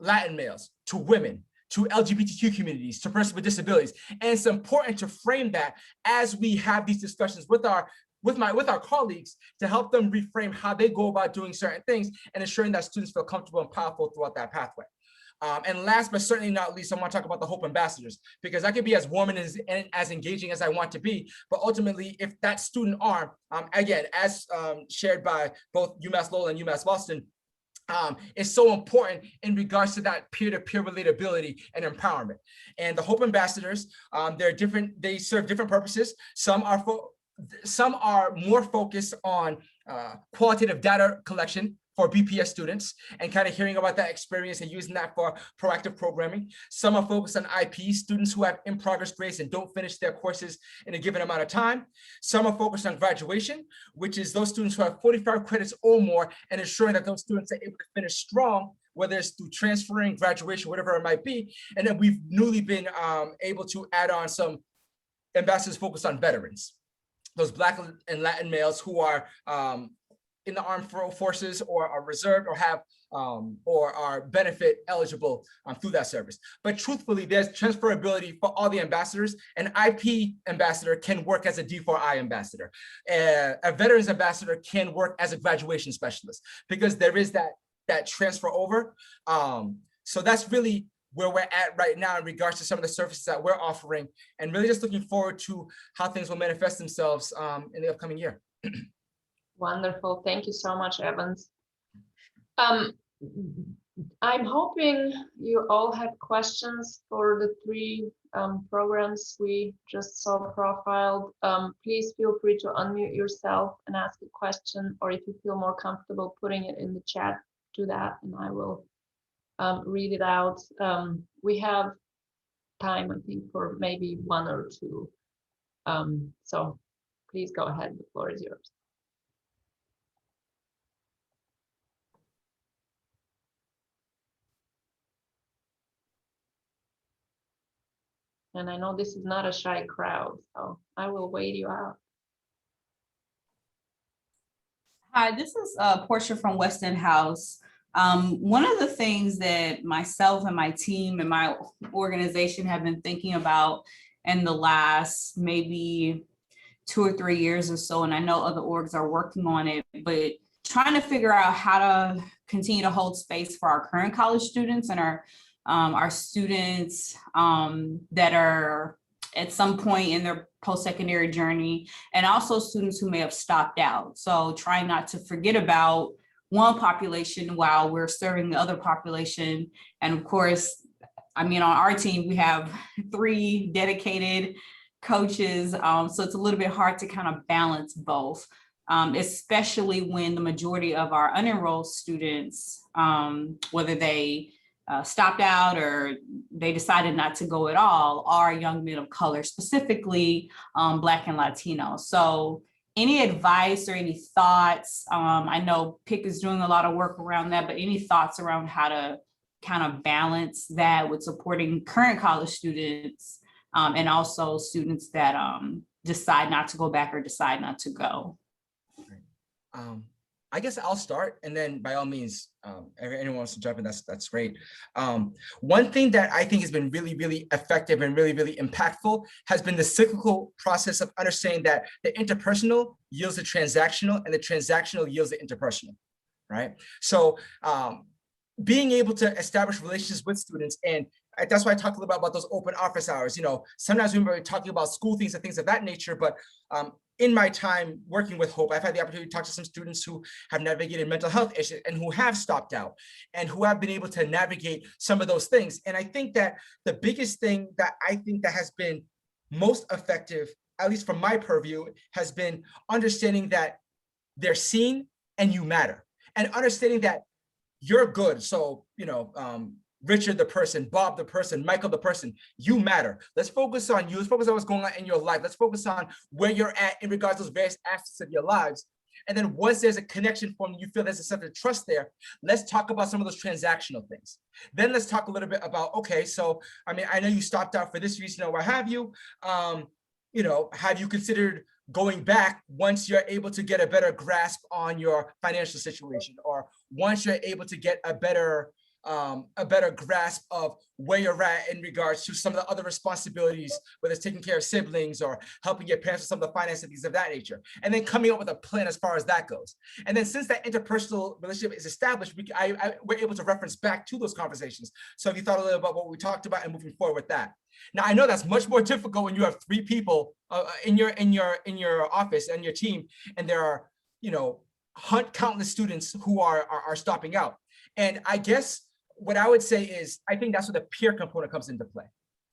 Latin males, to women, to LGBTQ communities, to persons with disabilities. And it's important to frame that as we have these discussions with our colleagues to help them reframe how they go about doing certain things and ensuring that students feel comfortable and powerful throughout that pathway. And last but certainly not least, I want to talk about the HOPE ambassadors, because I can be as warm and as engaging as I want to be, but ultimately, if that student arm, again, as shared by both UMass Lowell and UMass Boston, is so important in regards to that peer-to-peer relatability and empowerment. And the HOPE ambassadors, they're different, they serve different purposes. Some are more focused on qualitative data collection for BPS students and kind of hearing about that experience and using that for proactive programming. Some are focused on IP, students who have in-progress grades and don't finish their courses in a given amount of time. Some are focused on graduation, which is those students who have 45 credits or more and ensuring that those students are able to finish strong, whether it's through transferring, graduation, whatever it might be. And then we've newly been able to add on some ambassadors focused on veterans, those Black and Latin males who are in the armed forces or are reserved or have or are benefit eligible through that service. But truthfully, there's transferability for all the ambassadors. An IP ambassador can work as a D4I ambassador. A veterans ambassador can work as a graduation specialist because there is that transfer over. So that's really where we're at right now in regards to some of the services that we're offering, and really just looking forward to how things will manifest themselves in the upcoming year. Wonderful. Thank you so much, Evans. I'm hoping you all have questions for the three programs we just saw profiled. Please feel free to unmute yourself and ask a question, or if you feel more comfortable putting it in the chat, do that and I will read it out. We have time, I think, for maybe one or two. So please go ahead, the floor is yours. And I know this is not a shy crowd, so I will wait you out. Hi, this is Portia from West End House. One of the things that myself and my team and my organization have been thinking about in the last maybe 2 or 3 years or so, and I know other orgs are working on it, but trying to figure out how to continue to hold space for our current college students and our students that are at some point in their post-secondary journey, and also students who may have stopped out. So trying not to forget about one population while we're serving the other population. And of course, I mean, on our team, we have 3 dedicated coaches. So it's a little bit hard to kind of balance both, especially when the majority of our unenrolled students, whether they stopped out or they decided not to go at all, are young men of color, specifically Black and Latino. So any advice or any thoughts? I know PIC is doing a lot of work around that, but any thoughts around how to kind of balance that with supporting current college students and also students that decide not to go back or decide not to go? I guess I'll start, and then by all means, anyone wants to jump in, that's great. One thing that I think has been really, really effective and really, really impactful has been the cyclical process of understanding that the interpersonal yields the transactional, and the transactional yields the interpersonal, right? So being able to establish relationships with students, and that's why I talked a little bit about those open office hours. You know, sometimes we were talking about school things and things of that nature, but in my time working with Hope, I've had the opportunity to talk to some students who have navigated mental health issues and who have stopped out and who have been able to navigate some of those things. And I think that the biggest thing that I think that has been most effective, at least from my purview, has been understanding that they're seen and you matter, and understanding that you're good. So, you know, Richard the person, Bob the person, Michael the person, you matter. Let's focus on you. Let's focus on what's going on in your life. Let's focus on where you're at in regards to those various aspects of your lives. And then once there's a connection formed, you feel there's a sense of trust there, let's talk about some of those transactional things. Then let's talk a little bit about, okay, so, I mean, I know you stopped out for this reason or what have you. You know, have you considered going back once you're able to get a better grasp on your financial situation, or once you're able to get a better grasp of where you're at in regards to some of the other responsibilities, whether it's taking care of siblings or helping your parents with some of the finances, things of that nature, and then coming up with a plan as far as that goes. And then since that interpersonal relationship is established, we're able to reference back to those conversations. So if you thought a little about what we talked about and moving forward with that. Now, I know that's much more difficult when you have 3 people in your office and your team, and there are, you know, countless students who are stopping out. And I guess what I would say is, I think that's where the peer component comes into play.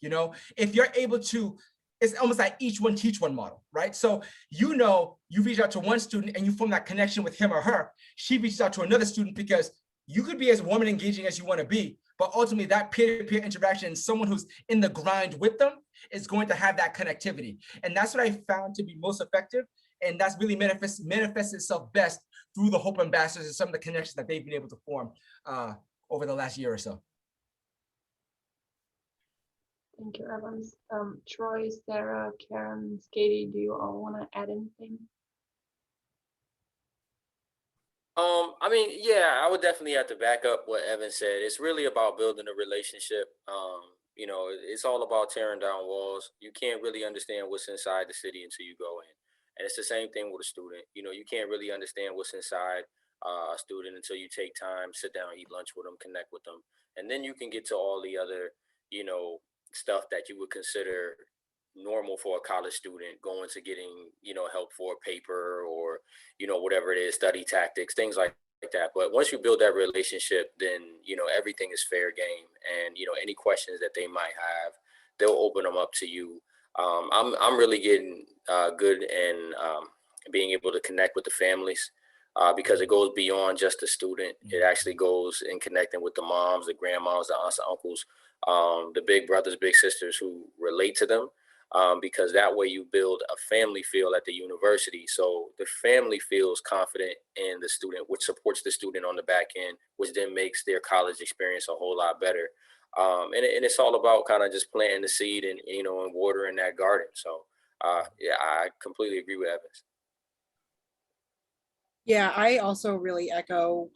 You know, if you're able to, it's almost like each one teach one model, right? So, you know, you reach out to one student and you form that connection with him or her. She reaches out to another student, because you could be as warm and engaging as you want to be, but ultimately that peer-to-peer interaction, someone who's in the grind with them is going to have that connectivity. And that's what I found to be most effective. And that's really manifests itself best through the Hope Ambassadors and some of the connections that they've been able to form over the last year or so. Thank you, Evans. Troy, Sarah, Karen, Katie, do you all want to add anything? I mean, yeah, I would definitely have to back up what Evan said. It's really about building a relationship. You know, it's all about tearing down walls. You can't really understand what's inside the city until you go in. And it's the same thing with a student. You know, you can't really understand what's inside a student until you take time, sit down, eat lunch with them, connect with them. And then you can get to all the other, you know, stuff that you would consider normal for a college student, going to getting, you know, help for a paper or, you know, whatever it is, study tactics, things like that. But once you build that relationship, then, you know, everything is fair game. And, you know, any questions that they might have, they'll open them up to you. I'm really getting good in being able to connect with the families because it goes beyond just the student. It actually goes in connecting with the moms, the grandmas, the aunts, the uncles, the big brothers, big sisters who relate to them. Because that way you build a family feel at the university. So the family feels confident in the student, which supports the student on the back end, which then makes their college experience a whole lot better. And it's all about kind of just planting the seed and, you know, and watering that garden. So, yeah, I completely agree with Evans. Yeah, I also really echo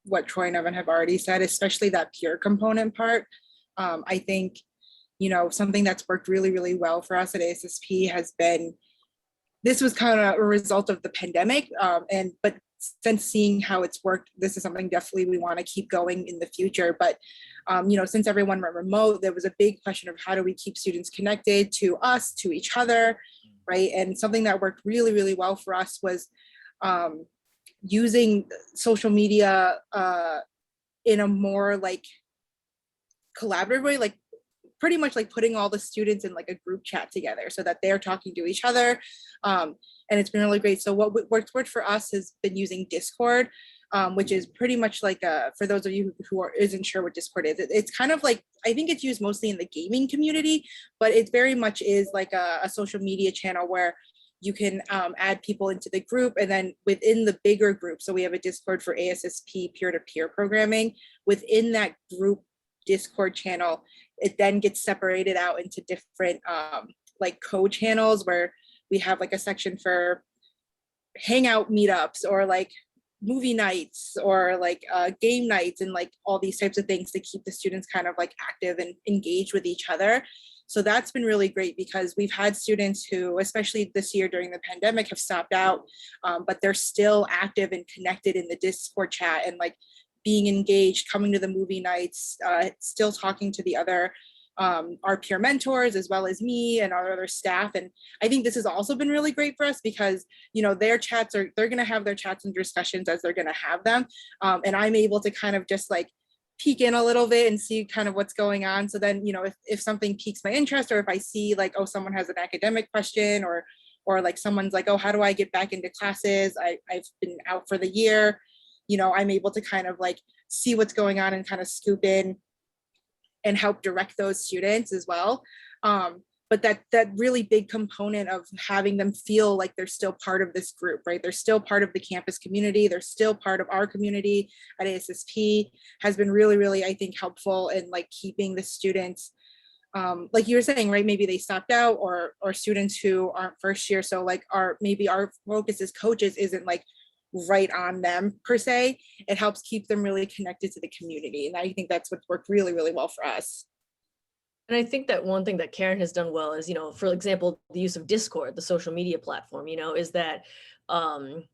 what Troy and Evan have already said, especially that peer component part. I think, you know, something that's worked really, really well for us at ASSP has been, this was kind of a result of the pandemic, but since seeing how it's worked, this is something definitely we want to keep going in the future. But, you know, since everyone went remote, there was a big question of how do we keep students connected to us, to each other, right? And something that worked really, really well for us was using social media in a more like collaborative way, like pretty much like putting all the students in like a group chat together so that they're talking to each other. And it's been really great. So what worked for us has been using Discord, which is pretty much like for those of you who isn't sure what Discord is, it's kind of like, I think it's used mostly in the gaming community, but it very much is like a social media channel where you can add people into the group, and then within the bigger group, so we have a Discord for ASSP peer-to-peer programming. Within that group Discord channel, it then gets separated out into different like co-channels where we have like a section for hangout meetups or like movie nights or like game nights and like all these types of things to keep the students kind of like active and engaged with each other. So that's been really great because we've had students who, especially this year during the pandemic, have stopped out, but they're still active and connected in the Discord chat and like being engaged, coming to the movie nights, still talking to the other, our peer mentors, as well as me and our other staff. And I think this has also been really great for us because, you know, their chats are, they're gonna have their chats and discussions as they're gonna have them. And I'm able to kind of just like peek in a little bit and see kind of what's going on. So then, you know, if something piques my interest, or if I see like, oh, someone has an academic question, or like someone's like, oh, how do I get back into classes? I've been out for the year, you know, I'm able to kind of like see what's going on and kind of scoop in and help direct those students as well. But that really big component of having them feel like they're still part of this group, right? They're still part of the campus community. They're still part of our community at ASSP has been really, really, I think, helpful in like keeping the students, like you were saying, right? Maybe they stopped out, or students who aren't first year. So like maybe our focus as coaches isn't like right on them per se. It helps keep them really connected to the community. And I think that's what's worked really, really well for us. And I think that one thing that Karen has done well is, you know, for example, the use of Discord, the social media platform, you know, is that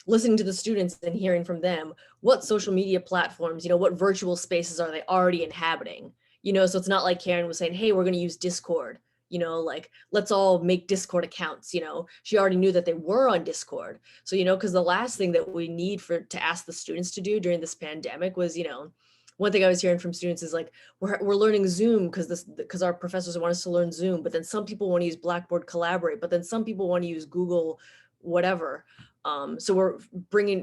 listening to the students and hearing from them, what social media platforms, you know, what virtual spaces are they already inhabiting? You know, so it's not like Karen was saying, hey, we're going to use Discord, you know, like, let's all make Discord accounts, you know, she already knew that they were on Discord. So, you know, because the last thing that we need to ask the students to do during this pandemic was, you know, one thing I was hearing from students is like, we're learning Zoom because our professors want us to learn Zoom, but then some people want to use Blackboard Collaborate, but then some people want to use Google, whatever. So we're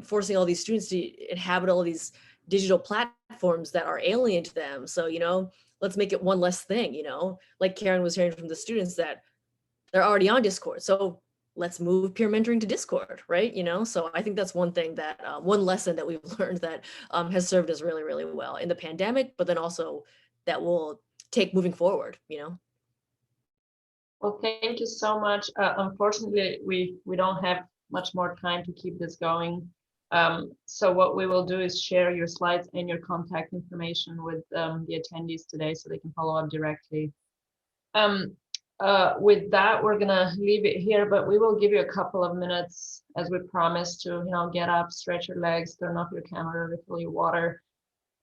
forcing all these students to inhabit all these digital platforms that are alien to them. So, you know, let's make it one less thing, you know, like Karen was hearing from the students that they're already on Discord. So let's move peer mentoring to Discord, right? You know, so I think that's one thing that, one lesson that we've learned that has served us really, really well in the pandemic, but then also that will take moving forward, you know? Well, thank you so much. Unfortunately, we don't have much more time to keep this going. So what we will do is share your slides and your contact information with the attendees today so they can follow up directly. With that, we're gonna leave it here, but we will give you a couple of minutes as we promised to, you know, get up, stretch your legs, turn off your camera, refill your water.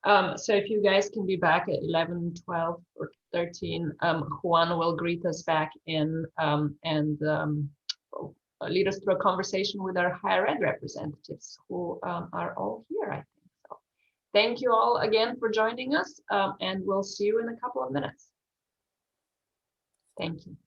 So if you guys can be back at 11, 12, or 13, Juan will greet us back in and lead us through a conversation with our higher ed representatives who are all here, I think. So thank you all again for joining us, and we'll see you in a couple of minutes. Thank you.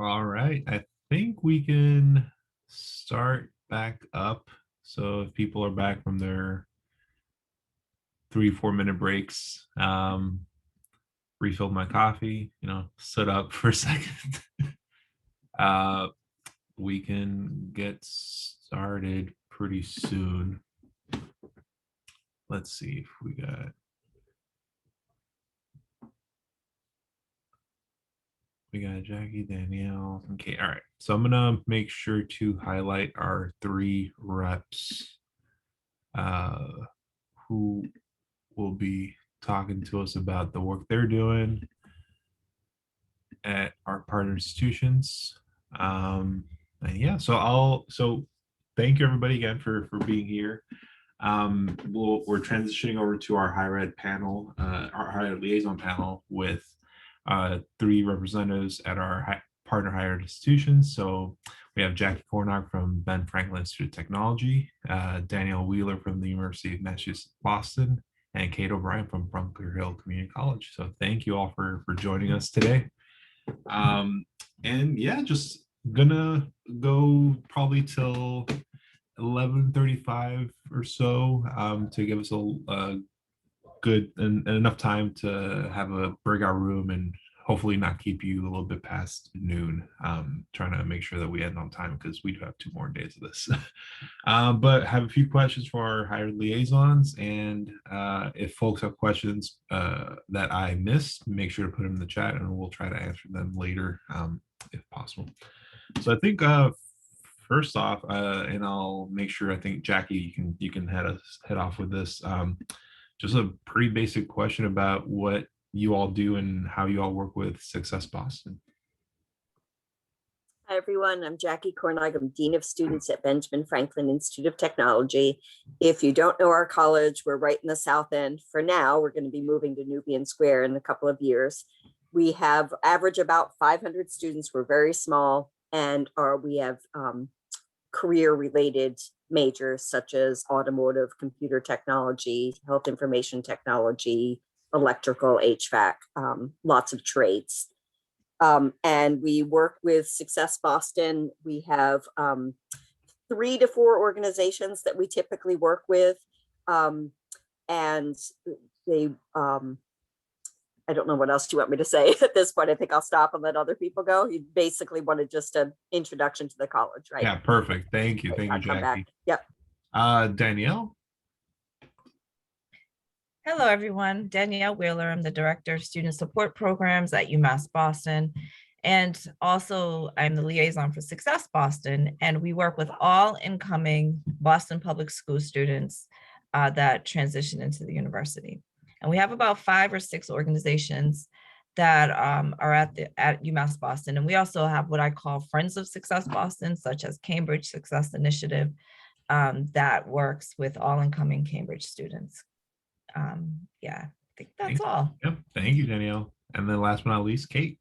All right, I think we can start back up. So if people are back from their 3-4 minute breaks, refilled my coffee, stood up for a second. We can get started pretty soon. Let's see if we got. We got Jackie, Danielle, and Kate. All right. So I'm gonna make sure to highlight our 3 reps who will be talking to us about the work they're doing at our partner institutions. And yeah, so thank you everybody again for being here. We're transitioning over to our higher ed panel, our higher ed liaison panel with 3 representatives at our partner higher ed institutions. So we have Jackie Cornog from Ben Franklin Institute of Technology, Danielle Wheeler from the University of Massachusetts Boston, and Kate O'Brien from Bunker Hill Community College. So thank you all for joining us today. And yeah, just gonna go probably till 11:35 or so to give us a good and enough time to have a breakout room and hopefully not keep you a little bit past noon. Trying to make sure that we end on time because we do have 2 more days of this. But have a few questions for our hired liaisons, and if folks have questions that I missed, make sure to put them in the chat and we'll try to answer them later if possible. So I think first off, and I'll make sure, I think Jackie, you can head off with this. Just a pretty basic question about what you all do and how you all work with Success Boston. Hi, everyone. I'm Jackie Cornog. I'm Dean of Students at Benjamin Franklin Institute of Technology. If you don't know our college, we're right in the South End. For now, we're going to be moving to Nubian Square in a couple of years. We have average about 500 students. We're very small, and we have career-related majors such as automotive, computer technology, health information technology, electrical, HVAC, lots of trades. And we work with Success Boston. We have 3 to 4 organizations that we typically work with. And they, I don't know what else you want me to say at this point. I think I'll stop and let other people go. You basically wanted just an introduction to the college, right? Yeah, perfect. Thank you. Great. Thank you, I'll come back. Jackie. Yep. Danielle. Hello, everyone. Danielle Wheeler. I'm the Director of Student Support Programs at UMass Boston. And also I'm the liaison for Success Boston. And we work with all incoming Boston Public School students that transition into the university. And we have about 5 or 6 organizations that are at UMass Boston. And we also have what I call Friends of Success Boston, such as Cambridge Success Initiative, that works with all incoming Cambridge students. Yeah, I think that's all. Yep. Thank you, Danielle. And then last but not least, Kate.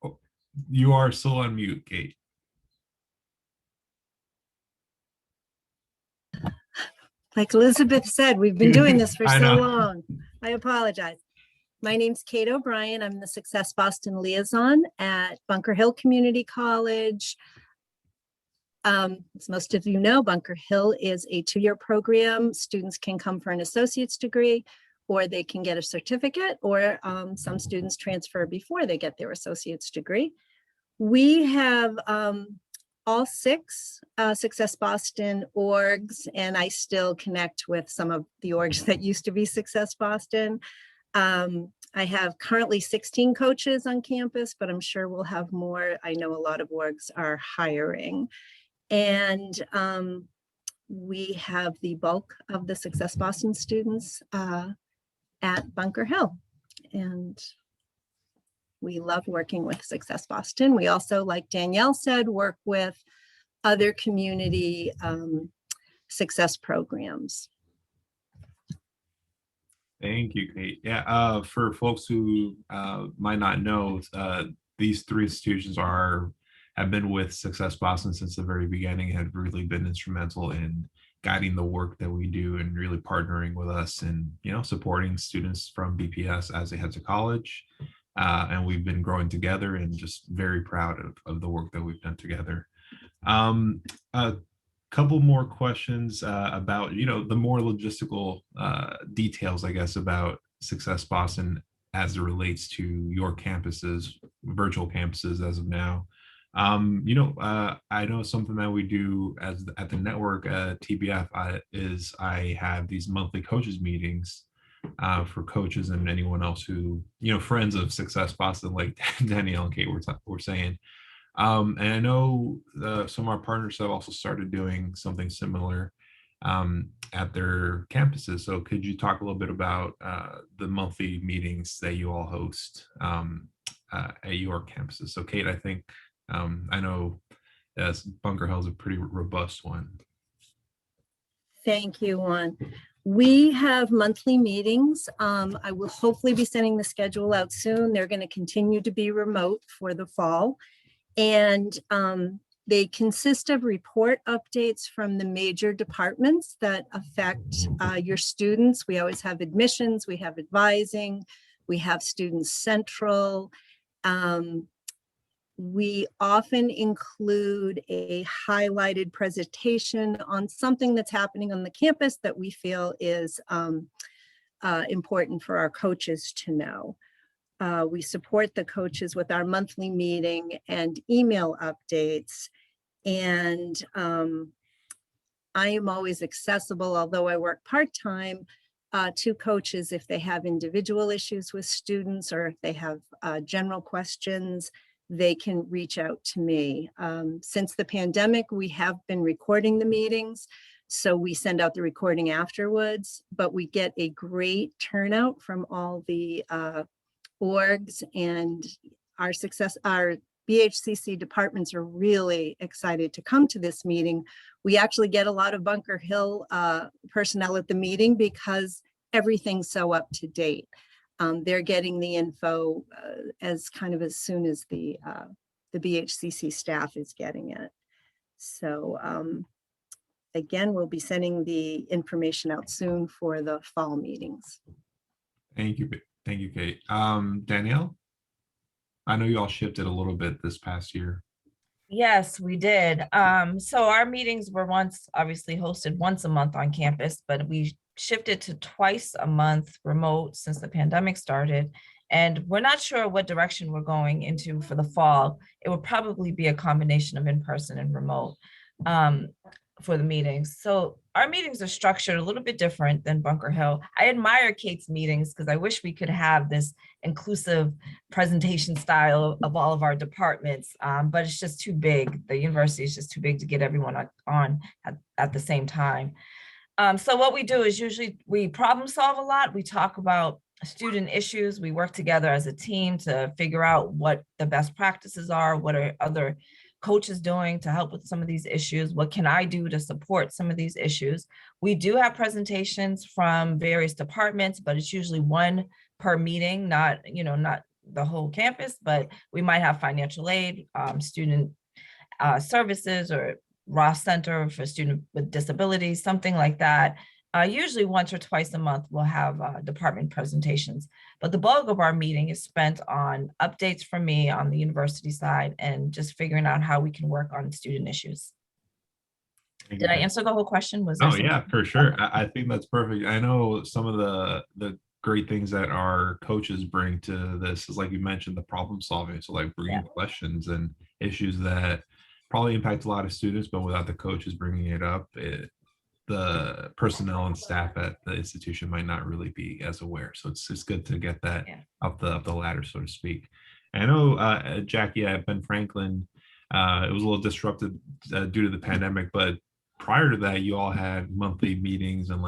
Oh, you are still on mute, Kate. Like Elizabeth said, we've been doing this for I so know. long. I apologize. My name's Kate O'Brien. I'm the Success Boston liaison at Bunker Hill Community College. As most of you know, Bunker Hill is a 2-year program. Students can come for an associate's degree, or they can get a certificate, or some students transfer before they get their associate's degree. We have all 6 Success Boston orgs, and I still connect with some of the orgs that used to be Success Boston. I have currently 16 coaches on campus, but I'm sure we'll have more. I know a lot of orgs are hiring. And we have the bulk of the Success Boston students at Bunker Hill. And we love working with Success Boston. We also, like Danielle said, work with other community success programs. Thank you, Kate. Yeah, for folks who might not know, these 3 institutions have been with Success Boston since the very beginning, have really been instrumental in guiding the work that we do and really partnering with us and, supporting students from BPS as they head to college. And we've been growing together and just very proud of the work that we've done together. A couple more questions about, the more logistical details, I guess, about Success Boston as it relates to your campuses, virtual campuses as of now. I know something that we do at the network TBF is I have these monthly coaches meetings for coaches and anyone else who, friends of Success Boston, like Danielle and Kate were saying. And I know some of our partners have also started doing something similar at their campuses. So could you talk a little bit about the monthly meetings that you all host at your campuses? So Kate, I think, I know Bunker Hill is a pretty robust one. Thank you, Juan. We have monthly meetings. I will hopefully be sending the schedule out soon. They're going to continue to be remote for the fall. And they consist of report updates from the major departments that affect your students. We always have admissions, we have advising, we have Student Central. We often include a highlighted presentation on something that's happening on the campus that we feel is important for our coaches to know. We support the coaches with our monthly meeting and email updates. And I am always accessible, although I work part-time, to coaches if they have individual issues with students or if they have general questions. They can reach out to me. Since the pandemic, we have been recording the meetings. So we send out the recording afterwards, but we get a great turnout from all the orgs, and our BHCC departments are really excited to come to this meeting. We actually get a lot of Bunker Hill personnel at the meeting because everything's so up to date. They're getting the info as soon as the BHCC staff is getting it. So again, we'll be sending the information out soon for the fall meetings. Thank you, Kate. Danielle, I know you all shifted a little bit this past year. Yes, we did. So our meetings were once obviously hosted once a month on campus, but we shifted to twice a month remote since the pandemic started. And we're not sure what direction we're going into for the fall. It will probably be a combination of in-person and remote for the meetings. So our meetings are structured a little bit different than Bunker Hill. I admire Kate's meetings because I wish we could have this inclusive presentation style of all of our departments, but it's just too big. The university is just too big to get everyone on at the same time. So what we do is usually we problem solve a lot. We talk about student issues. We work together as a team to figure out what the best practices are, what are other coaches doing to help with some of these issues, what can I do to support some of these issues. We do have presentations from various departments, but it's usually one per meeting, not the whole campus, but we might have financial aid, student services, or Ross Center for Student with Disabilities, something like that. Usually once or twice a month, we'll have department presentations, but the bulk of our meeting is spent on updates from me on the university side and just figuring out how we can work on student issues. Did I answer the whole question? Oh yeah, for sure. I think that's perfect. I know some of the great things that our coaches bring to this is, like you mentioned, the problem solving. So like bringing questions and issues that probably impact a lot of students, but without the coaches bringing it up, the personnel and staff at the institution might not really be as aware. So it's good to get that up the ladder, so to speak. And I know Jackie at Ben Franklin, it was a little disrupted due to the pandemic, but prior to that, you all had monthly meetings and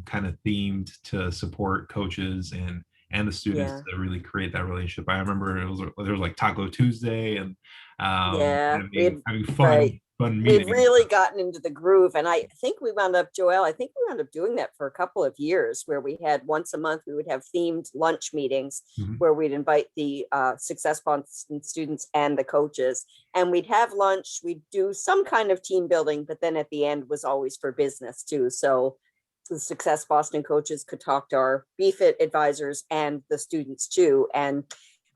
kind of themed to support coaches and the students to really create that relationship. I remember there was like Taco Tuesday and having fun. Right. fun we've meeting. really gotten into the groove. And I think we wound up, Joelle, I think we wound up doing that for a couple of years where we had once a month, we would have themed lunch meetings Mhm. where we'd invite the Success Boston students and the coaches. And we'd have lunch, we'd do some kind of team building, but then at the end was always for business too. So the Success Boston coaches could talk to our BFIT advisors and the students too. And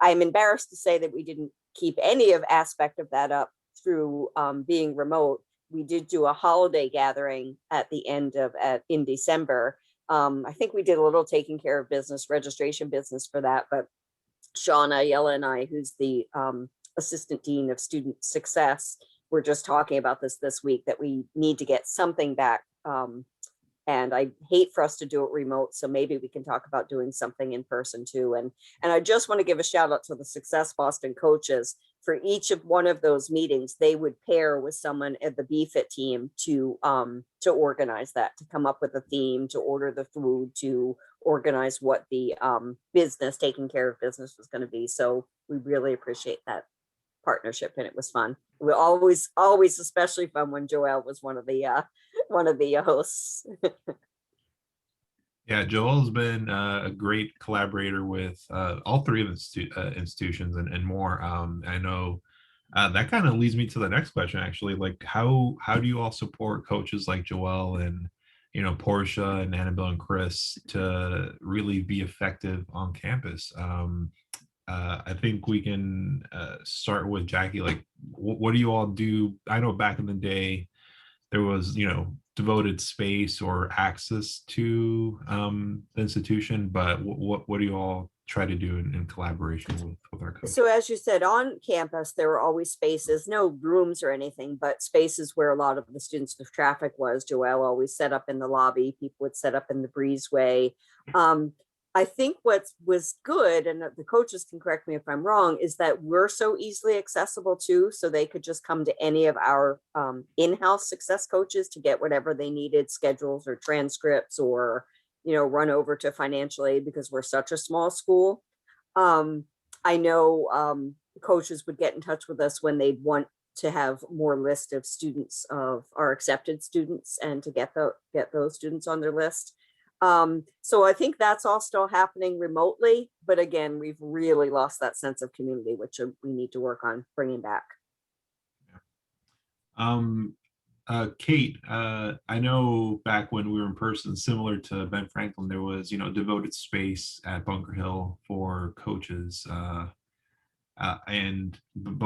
I'm embarrassed to say that we didn't keep any of aspect of that up through being remote. We did do a holiday gathering at the end of in December. I think we did a little taking care of business, registration business for that, but Shauna Ayala and I, who's the assistant dean of student success, we're just talking about this week that we need to get something back. And I hate for us to do it remote, so maybe we can talk about doing something in person too. And I just want to give a shout out to the Success Boston coaches. For each of one of those meetings, they would pair with someone at the BFIT team to organize that, to come up with a theme, to order the food, to organize what the business, taking care of business was going to be. So we really appreciate that partnership, and it was fun. We always especially fun when Joelle was one of the hosts. Yeah, Joel's been a great collaborator with all three of the institutions and more. I know that kind of leads me to the next question, actually. Like, how do you all support coaches like Joel and Portia and Annabelle and Chris to really be effective on campus? I think we can start with Jackie. Like, what do you all do? I know back in the day, there was, devoted space or access to the institution, but what do you all try to do in collaboration with our coaches? So as you said, on campus, there were always spaces, no rooms or anything, but spaces where a lot of the students of traffic was. Joelle always set up in the lobby. People would set up in the breezeway. I think what was good, and the coaches can correct me if I'm wrong, is that we're so easily accessible too. So they could just come to any of our in-house success coaches to get whatever they needed, schedules or transcripts, or, run over to financial aid because we're such a small school. I know coaches would get in touch with us when they'd want to have more list of students, of our accepted students, and to get those students on their list. So I think that's all still happening remotely, but again, we've really lost that sense of community, which we need to work on bringing back. Kate, I know back when we were in person, similar to Ben Franklin, there was, devoted space at Bunker Hill for coaches. But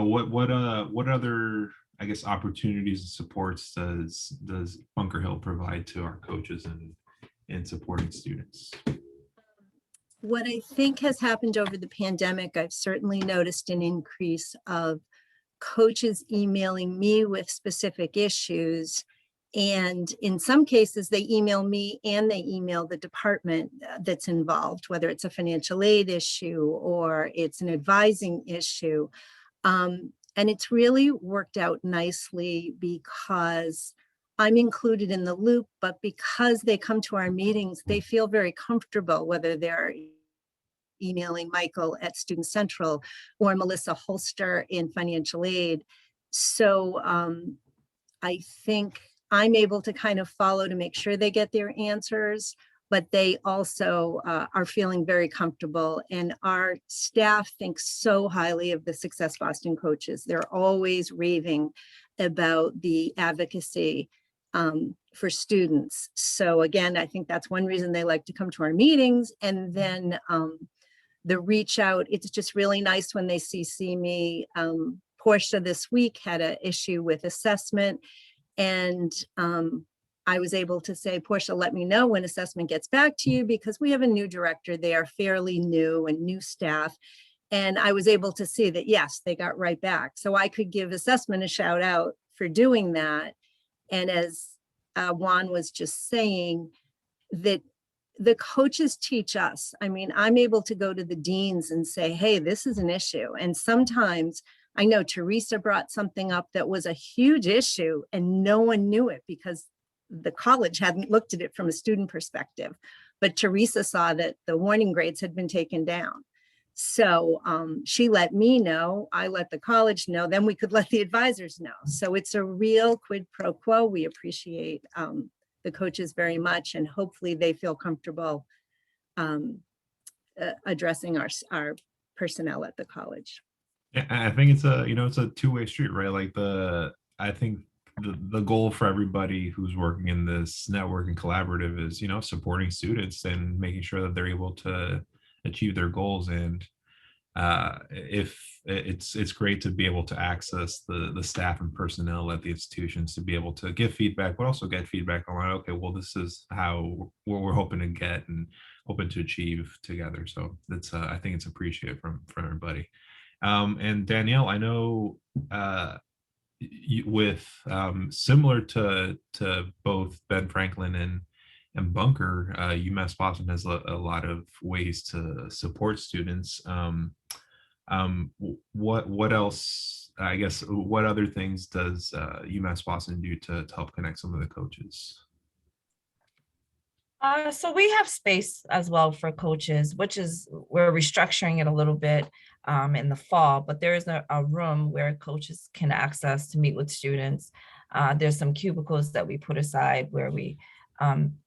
what other, I guess, opportunities and supports does Bunker Hill provide to our coaches in supporting students? What I think has happened over the pandemic, I've certainly noticed an increase of coaches emailing me with specific issues. And in some cases, they email me and they email the department that's involved, whether it's a financial aid issue or it's an advising issue. And it's really worked out nicely because I'm included in the loop, but because they come to our meetings, they feel very comfortable, whether they're emailing Michael at Student Central or Melissa Holster in financial aid. So I think I'm able to kind of follow to make sure they get their answers, but they also are feeling very comfortable. And our staff thinks so highly of the Success Boston coaches. They're always raving about the advocacy for students. So again, I think that's one reason they like to come to our meetings. And then the reach out, it's just really nice when they CC me. Portia this week had an issue with assessment, and I was able to say, Portia, let me know when assessment gets back to you, because we have a new director there, fairly new, and new staff. And I was able to see that, yes, they got right back. So I could give assessment a shout out for doing that. And as Juan was just saying, that the coaches teach us. I mean, I'm able to go to the deans and say, hey, this is an issue. And sometimes I know Teresa brought something up that was a huge issue and no one knew it because the college hadn't looked at it from a student perspective. But Teresa saw that the warning grades had been taken down. So she let me know, I let the college know, then we could let the advisors know. So it's a real quid pro quo. We appreciate the coaches very much, and hopefully they feel comfortable addressing our personnel at the college. Yeah, I think it's a, it's a two-way street, right? Like I think the goal for everybody who's working in this network and collaborative is, supporting students and making sure that they're able to achieve their goals. And if it's great to be able to access the staff and personnel at the institutions to be able to give feedback, but also get feedback on, okay, well, this is what we're hoping to get and hoping to achieve together. So that's I think it's appreciated from everybody. And Danielle, I know with similar to both Ben Franklin and Bunker, UMass Boston has a lot of ways to support students. What else, I guess, what other things does UMass Boston do to help connect some of the coaches? So we have space as well for coaches, which is, we're restructuring it a little bit in the fall, but there is a room where coaches can access to meet with students. There's some cubicles that we put aside where we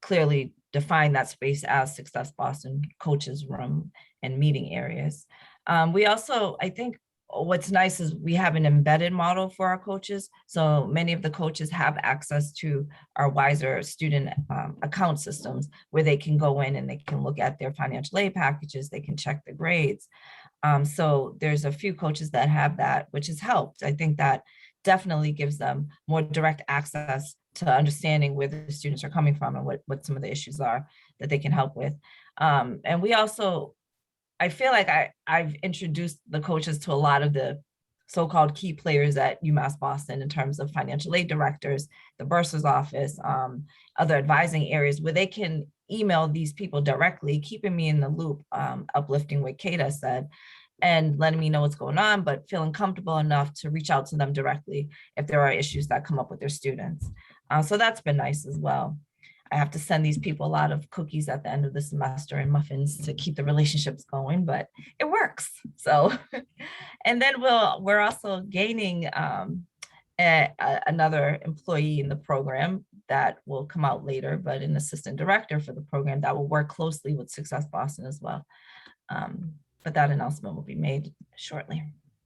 clearly define that space as Success Boston Coaches Room and meeting areas. We also, I think what's nice is we have an embedded model for our coaches. So many of the coaches have access to our Wiser student account systems where they can go in and they can look at their financial aid packages, they can check the grades. So there's a few coaches that have that, which has helped. I think that definitely gives them more direct access to understanding where the students are coming from and what some of the issues are that they can help with. And we also, I feel like I've introduced the coaches to a lot of the so-called key players at UMass Boston in terms of financial aid directors, the bursar's office, other advising areas where they can email these people directly, keeping me in the loop, uplifting what Kata said, and letting me know what's going on, but feeling comfortable enough to reach out to them directly if there are issues that come up with their students. So that's been nice as well. I have to send these people a lot of cookies at the end of the semester and muffins to keep the relationships going, but it works. So, and then we're also gaining another employee in the program that will come out later, but an assistant director for the program that will work closely with Success Boston as well. But that announcement will be made shortly.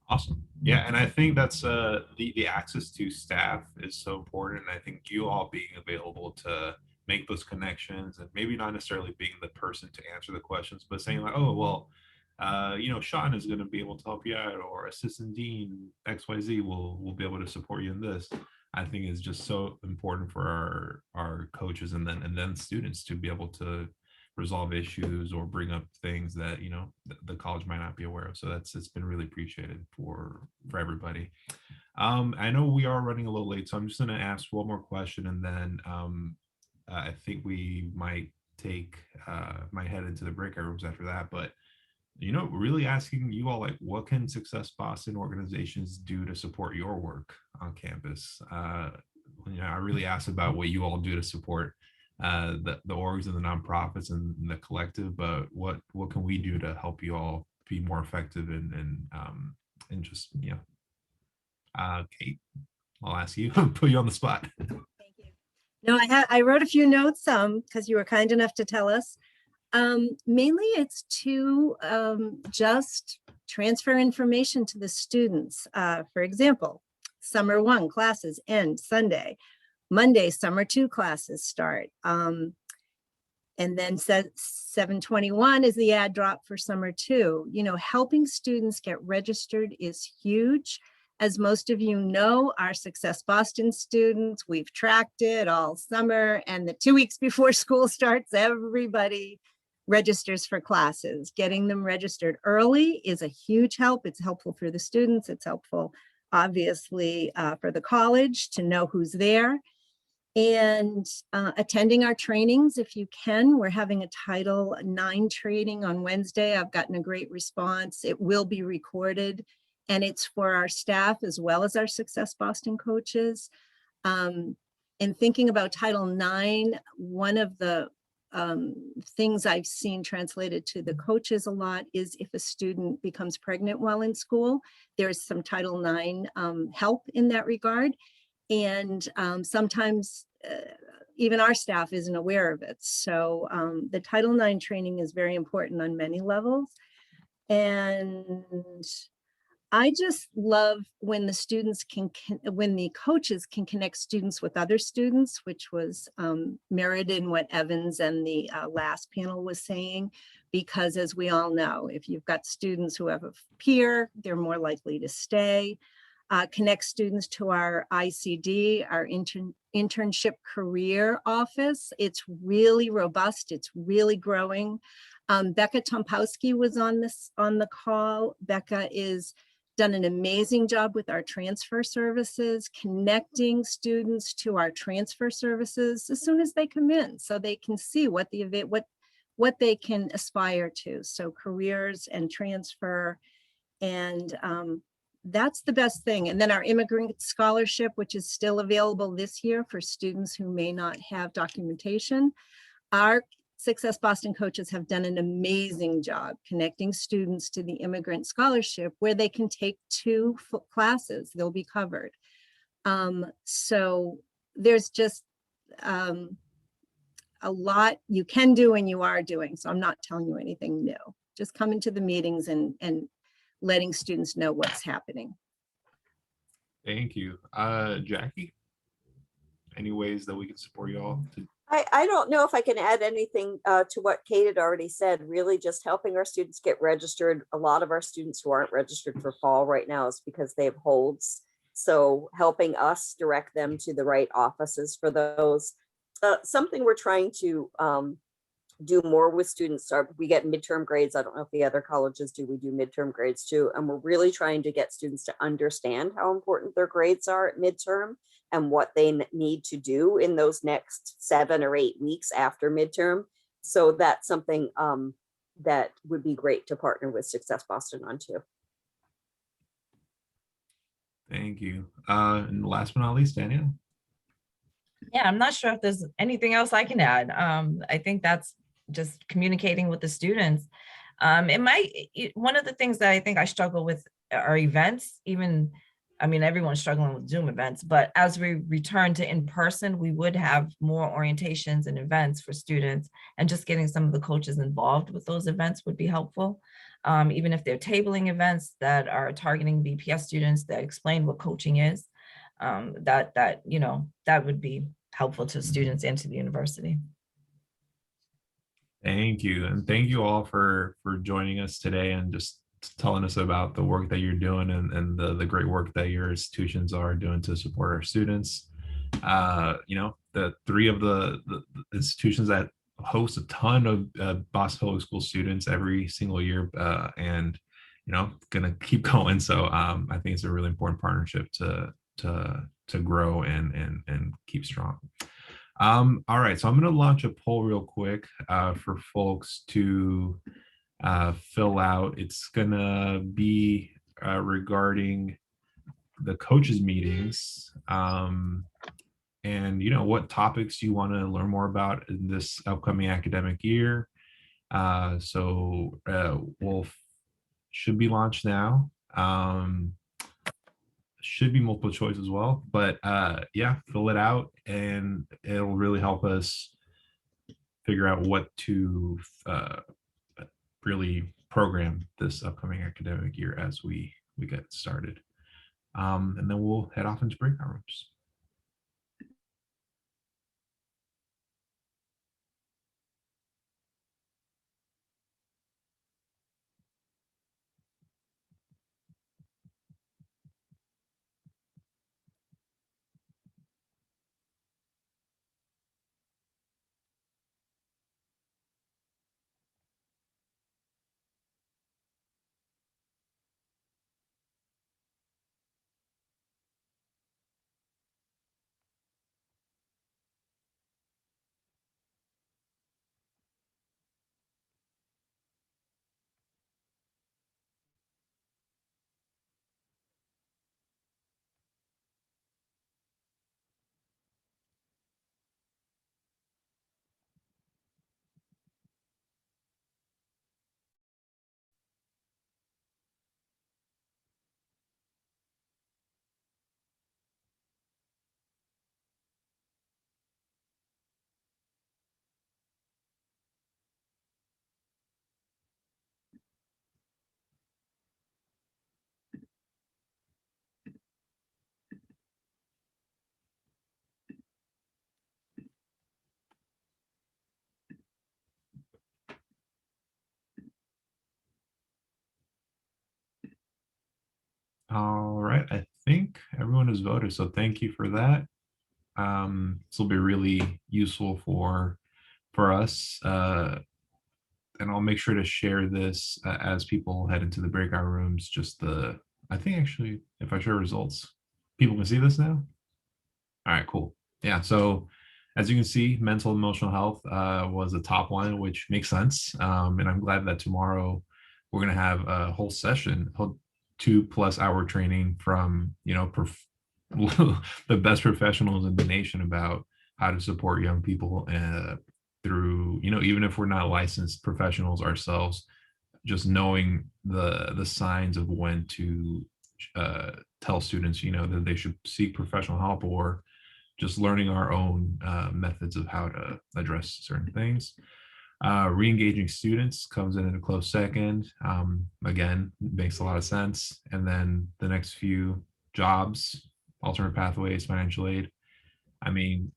Awesome. Yeah, and I think that's the access to staff is so important. I think you all being available to make those connections and maybe not necessarily being the person to answer the questions, but saying like, oh, well, Sean is going to be able to help you out, or Assistant Dean XYZ will be able to support you in this. I think is just so important for our coaches and then students to be able to resolve issues or bring up things that the college might not be aware of. So it's been really appreciated for everybody. I know we are running a little late, so I'm just going to ask one more question, and then I think we might head into the breakout rooms after that. But really asking you all, like, what can Success Boston organizations do to support your work on campus? I really asked about what you all do to support the orgs and the nonprofits and the collective, but what can we do to help you all be more effective and just Kate, I'll ask you, put you on the spot. Thank you. No, I wrote a few notes because you were kind enough to tell us. Mainly it's to just transfer information to the students. For example, summer 1 classes end Sunday. Monday, summer 2 classes start. And then 7/21 is the ad drop for summer 2. Helping students get registered is huge. As most of you know, our Success Boston students, we've tracked it all summer, and the 2 weeks before school starts, everybody registers for classes. Getting them registered early is a huge help. It's helpful for the students. It's helpful, obviously, for the college to know who's there. And attending our trainings if you can. We're having a Title IX training on Wednesday. I've gotten a great response. It will be recorded, and it's for our staff as well as our Success Boston coaches. And thinking about Title IX, one of the things I've seen translated to the coaches a lot is if a student becomes pregnant while in school, there's some Title IX help in that regard. And sometimes even our staff isn't aware of it. So the Title IX training is very important on many levels. And I just love when the students when the coaches can connect students with other students, which was mirrored in what Evans and the last panel was saying, because as we all know, if you've got students who have a peer, they're more likely to stay. Connect students to our ICD, our internship career office. It's really robust. It's really growing. Becca Tompowski was on the call. Becca is done an amazing job with our transfer services, connecting students to our transfer services as soon as they come in, so they can see what they can aspire to. So careers and transfer, and that's the best thing. And then our immigrant scholarship, which is still available this year for students who may not have documentation. Our Success Boston coaches have done an amazing job connecting students to the immigrant scholarship, where they can take 2 classes, they'll be covered. So there's just a lot you can do and you are doing. So I'm not telling you anything new. Just coming to the meetings and letting students know what's happening. Thank you. Jackie, any ways that we can support you all? I don't know if I can add anything to what Kate had already said. Really just helping our students get registered. A lot of our students who aren't registered for fall right now is because they have holds. So helping us direct them to the right offices for those. Something we're trying to do more with students are, we get midterm grades. I don't know if the other colleges do, we do midterm grades too. And we're really trying to get students to understand how important their grades are at midterm and what they need to do in those next 7 or 8 weeks after midterm. So that's something that would be great to partner with Success Boston on too. Thank you. And last but not least, Danielle. Yeah, I'm not sure if there's anything else I can add. I think that's just communicating with the students. One of the things that I think I struggle with are events. I mean, everyone's struggling with Zoom events, but as we return to in person, we would have more orientations and events for students, and just getting some of the coaches involved with those events would be helpful. Even if they're tabling events that are targeting BPS students that explain what coaching is, that would be helpful to students and to the university. Thank you. And thank you all for joining us today and just telling us about the work that you're doing and the great work that your institutions are doing to support our students. The 3 of the institutions that host a ton of Boston Public School students every single year, and gonna keep going. So I think it's a really important partnership to grow and keep strong. All right, so I'm going to launch a poll real quick for folks to fill out. It's going to be regarding the coaches meetings, and what topics you want to learn more about in this upcoming academic year. So we'll should be launched now. Should be multiple choice as well, but yeah, fill it out and it'll really help us figure out what to really program this upcoming academic year as we get started, and then we'll head off into breakout rooms. All right, I think everyone has voted, so thank you for that. This will be really useful for us, and I'll make sure to share this as people head into the breakout rooms. I think actually, if I share results, people can see this now. All right, cool. Yeah, so as you can see, mental and emotional health was the top one, which makes sense. And I'm glad that tomorrow we're going to have a whole session, whole 2+ hour training from, the best professionals in the nation about how to support young people through, even if we're not licensed professionals ourselves, just knowing the signs of when to tell students, that they should seek professional help, or just learning our own methods of how to address certain things. Re-engaging students comes in a close second. Again, makes a lot of sense. And then the next few: jobs, alternate pathways, financial aid. I mean,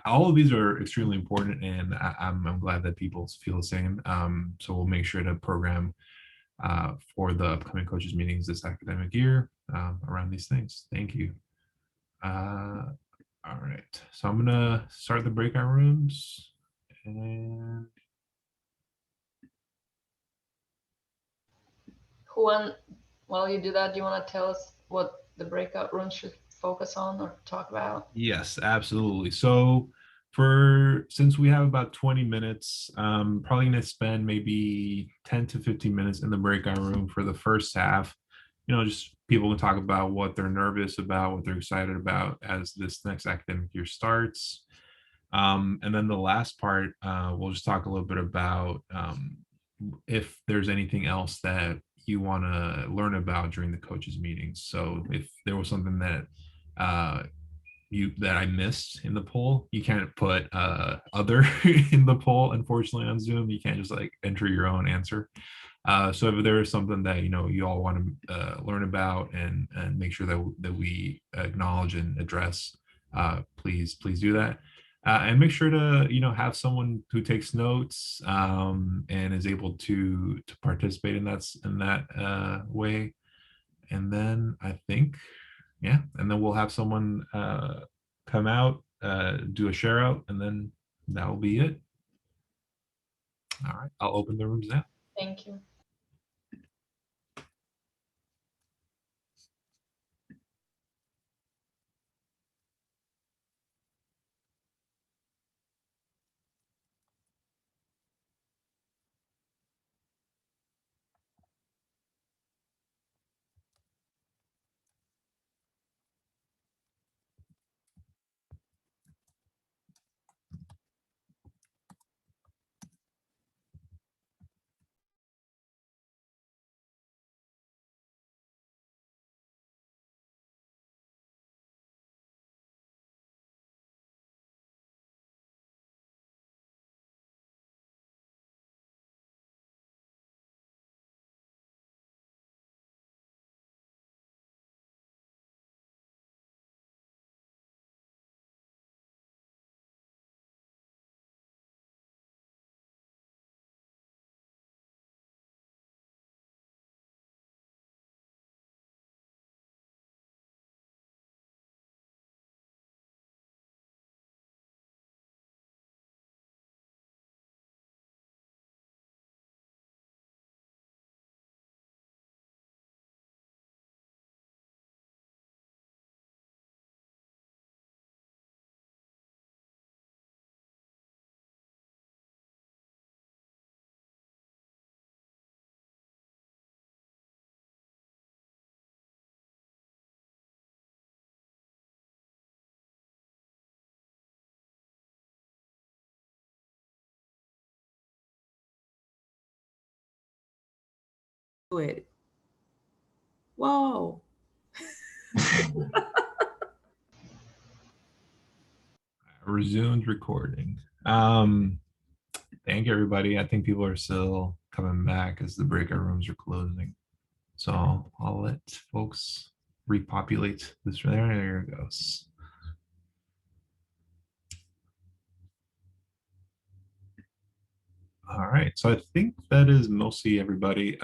all of these are extremely important, and I'm glad that people feel the same. So we'll make sure to program for the upcoming coaches meetings this academic year around these things. Thank you. All right, so I'm gonna start the breakout rooms. And Juan, while you do that, do you want to tell us what the breakout room should focus on or talk about? yes, absolutely. So since we have about 20 minutes, probably gonna spend maybe 10 to 15 minutes in the breakout room for the first half. Just people can talk about what they're nervous about, what they're excited about as this next academic year starts. And then the last part, we'll just talk a little bit about if there's anything else that you want to learn about during the coaches meetings. So if there was something that I missed in the poll, you can't put other in the poll, unfortunately, on Zoom. You can't just like enter your own answer. So if there is something that you all want to learn about and make sure that we acknowledge and address, please do that. And make sure to have someone who takes notes and is able to participate in that way. And then I think, yeah, and then we'll have someone come out, do a share out, and then that will be it. All right, I'll open the rooms now. Thank you. It. Whoa. Resumed recording. Thank you, everybody. I think people are still coming back as the breakout rooms are closing. So I'll let folks repopulate this. There it goes. All right, so I think that is mostly everybody.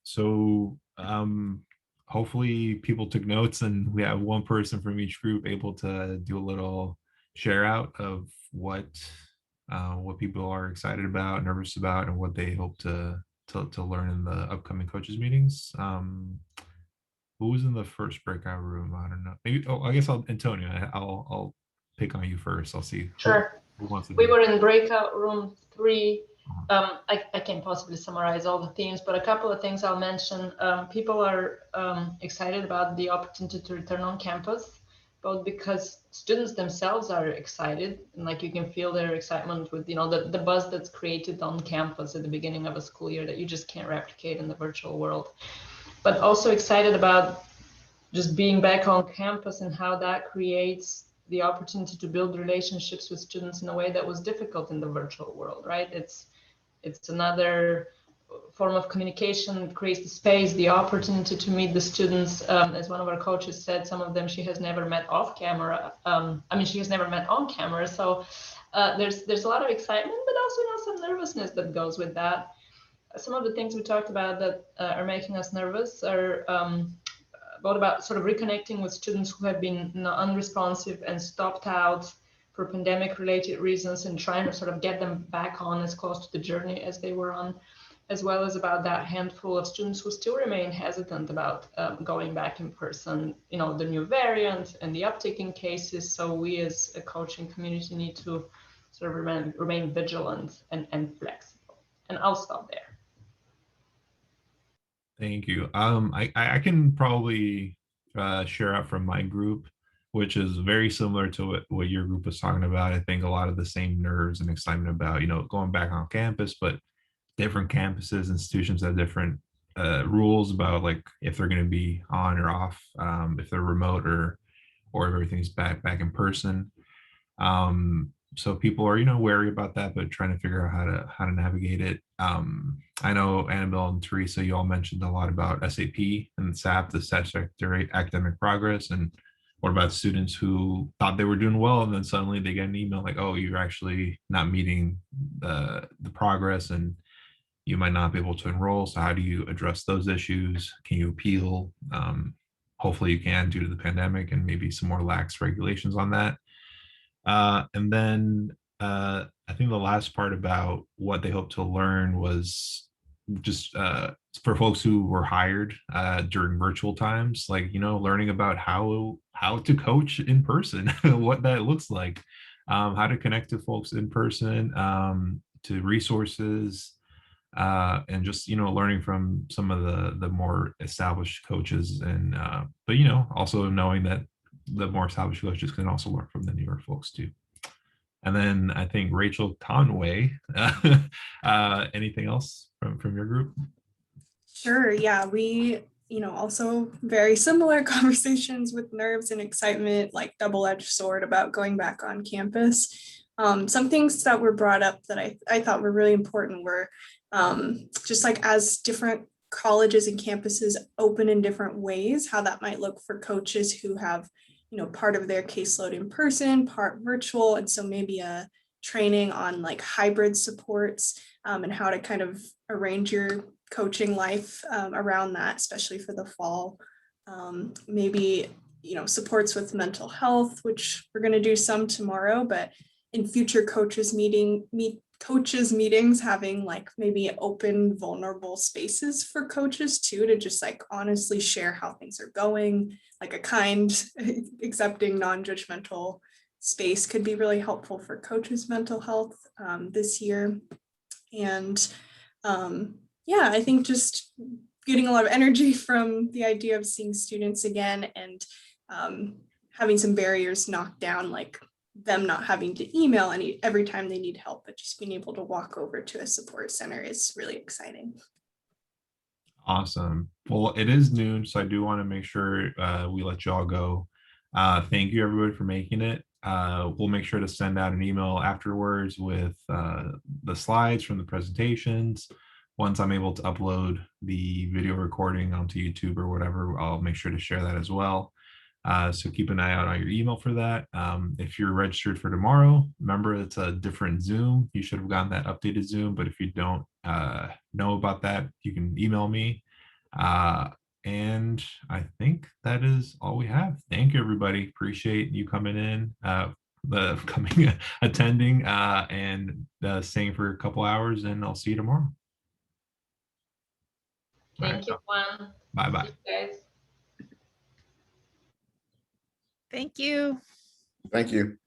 So Hopefully people took notes and we have one person from each group able to do a little share out of what people are excited about, nervous about, and what they hope to learn in the upcoming coaches meetings. Who was in the first breakout room? I don't know. Maybe, oh, I guess Antonio, I'll pick on you first. I'll see. Sure. Who wants to We do were in breakout room 3. I can't possibly summarize all the themes, but a couple of things I'll mention. People are excited about the opportunity to return on campus, both because students themselves are excited, and like you can feel their excitement with, you know, the buzz that's created on campus at the beginning of a school year that you just can't replicate in the virtual world. But also excited about just being back on campus and how that creates the opportunity to build relationships with students in a way that was difficult in the virtual world, right? It's another form of communication. It creates the space, the opportunity to meet the students. As one of our coaches said, some of them she has never met off camera. I mean, she has never met on camera. So there's a lot of excitement, but also, you know, some nervousness that goes with that. Some of the things we talked about that are making us nervous are both about sort of reconnecting with students who have been, you know, unresponsive and stopped out for pandemic related reasons, and trying to sort of get them back on as close to the journey as they were on, as well as about that handful of students who still remain hesitant about going back in person, you know, the new variant and the uptick in cases. So we as a coaching community need to sort of remain vigilant and flexible. And I'll stop there. Thank you. I can probably share out from my group, which is very similar to what your group was talking about. I think a lot of the same nerves and excitement about, you know, going back on campus, but different campuses, institutions have different rules about like if they're going to be on or off, if they're remote or if everything's back in person. So people are, you know, wary about that, but trying to figure out how to navigate it. I know Annabelle and Teresa, you all mentioned a lot about SAP and SAP, the Satisfactory Academic Progress, and what about students who thought they were doing well and then suddenly they get an email like, oh, you're actually not meeting the progress and you might not be able to enroll. So how do you address those issues? Can you appeal? Hopefully you can, due to the pandemic, and maybe some more lax regulations on that. And then I think the last part about what they hope to learn was just for folks who were hired during virtual times, like, you know, learning about how to coach in person, what that looks like, how to connect to folks in person, to resources, and just, you know, learning from some of the more established coaches, and but, you know, also knowing that the more established coaches can also learn from the newer folks too. And then I think Rachel Conway, anything else from your group? Sure, yeah, we, you know, also very similar conversations with nerves and excitement, like double-edged sword about going back on campus. Some things that were brought up that I thought were really important were just like as different colleges and campuses open in different ways, how that might look for coaches who have, you know, part of their caseload in person, part virtual. And so maybe a training on like hybrid supports and how to kind of arrange your coaching life around that, especially for the fall. Maybe, you know, supports with mental health, which we're going to do some tomorrow, but in future coaches meetings, having like maybe open, vulnerable spaces for coaches too, to just like honestly share how things are going, like a kind, accepting, non-judgmental space could be really helpful for coaches' mental health this year. And yeah, I think just getting a lot of energy from the idea of seeing students again and having some barriers knocked down, like them not having to email every time they need help, but just being able to walk over to a support center is really exciting. Awesome. Well, it is noon, so I do want to make sure we let you all go. Thank you everybody for making it. We'll make sure to send out an email afterwards with the slides from the presentations. Once I'm able to upload the video recording onto YouTube or whatever, I'll make sure to share that as well. So keep an eye out on your email for that. If you're registered for tomorrow, remember it's a different Zoom. You should have gotten that updated Zoom, but if you don't know about that, you can email me. And I think that is all we have. Thank you, everybody. Appreciate you coming in, attending, and staying for a couple hours. And I'll see you tomorrow. Thank you, Juan. Bye-bye. See you guys. Thank you. Thank you.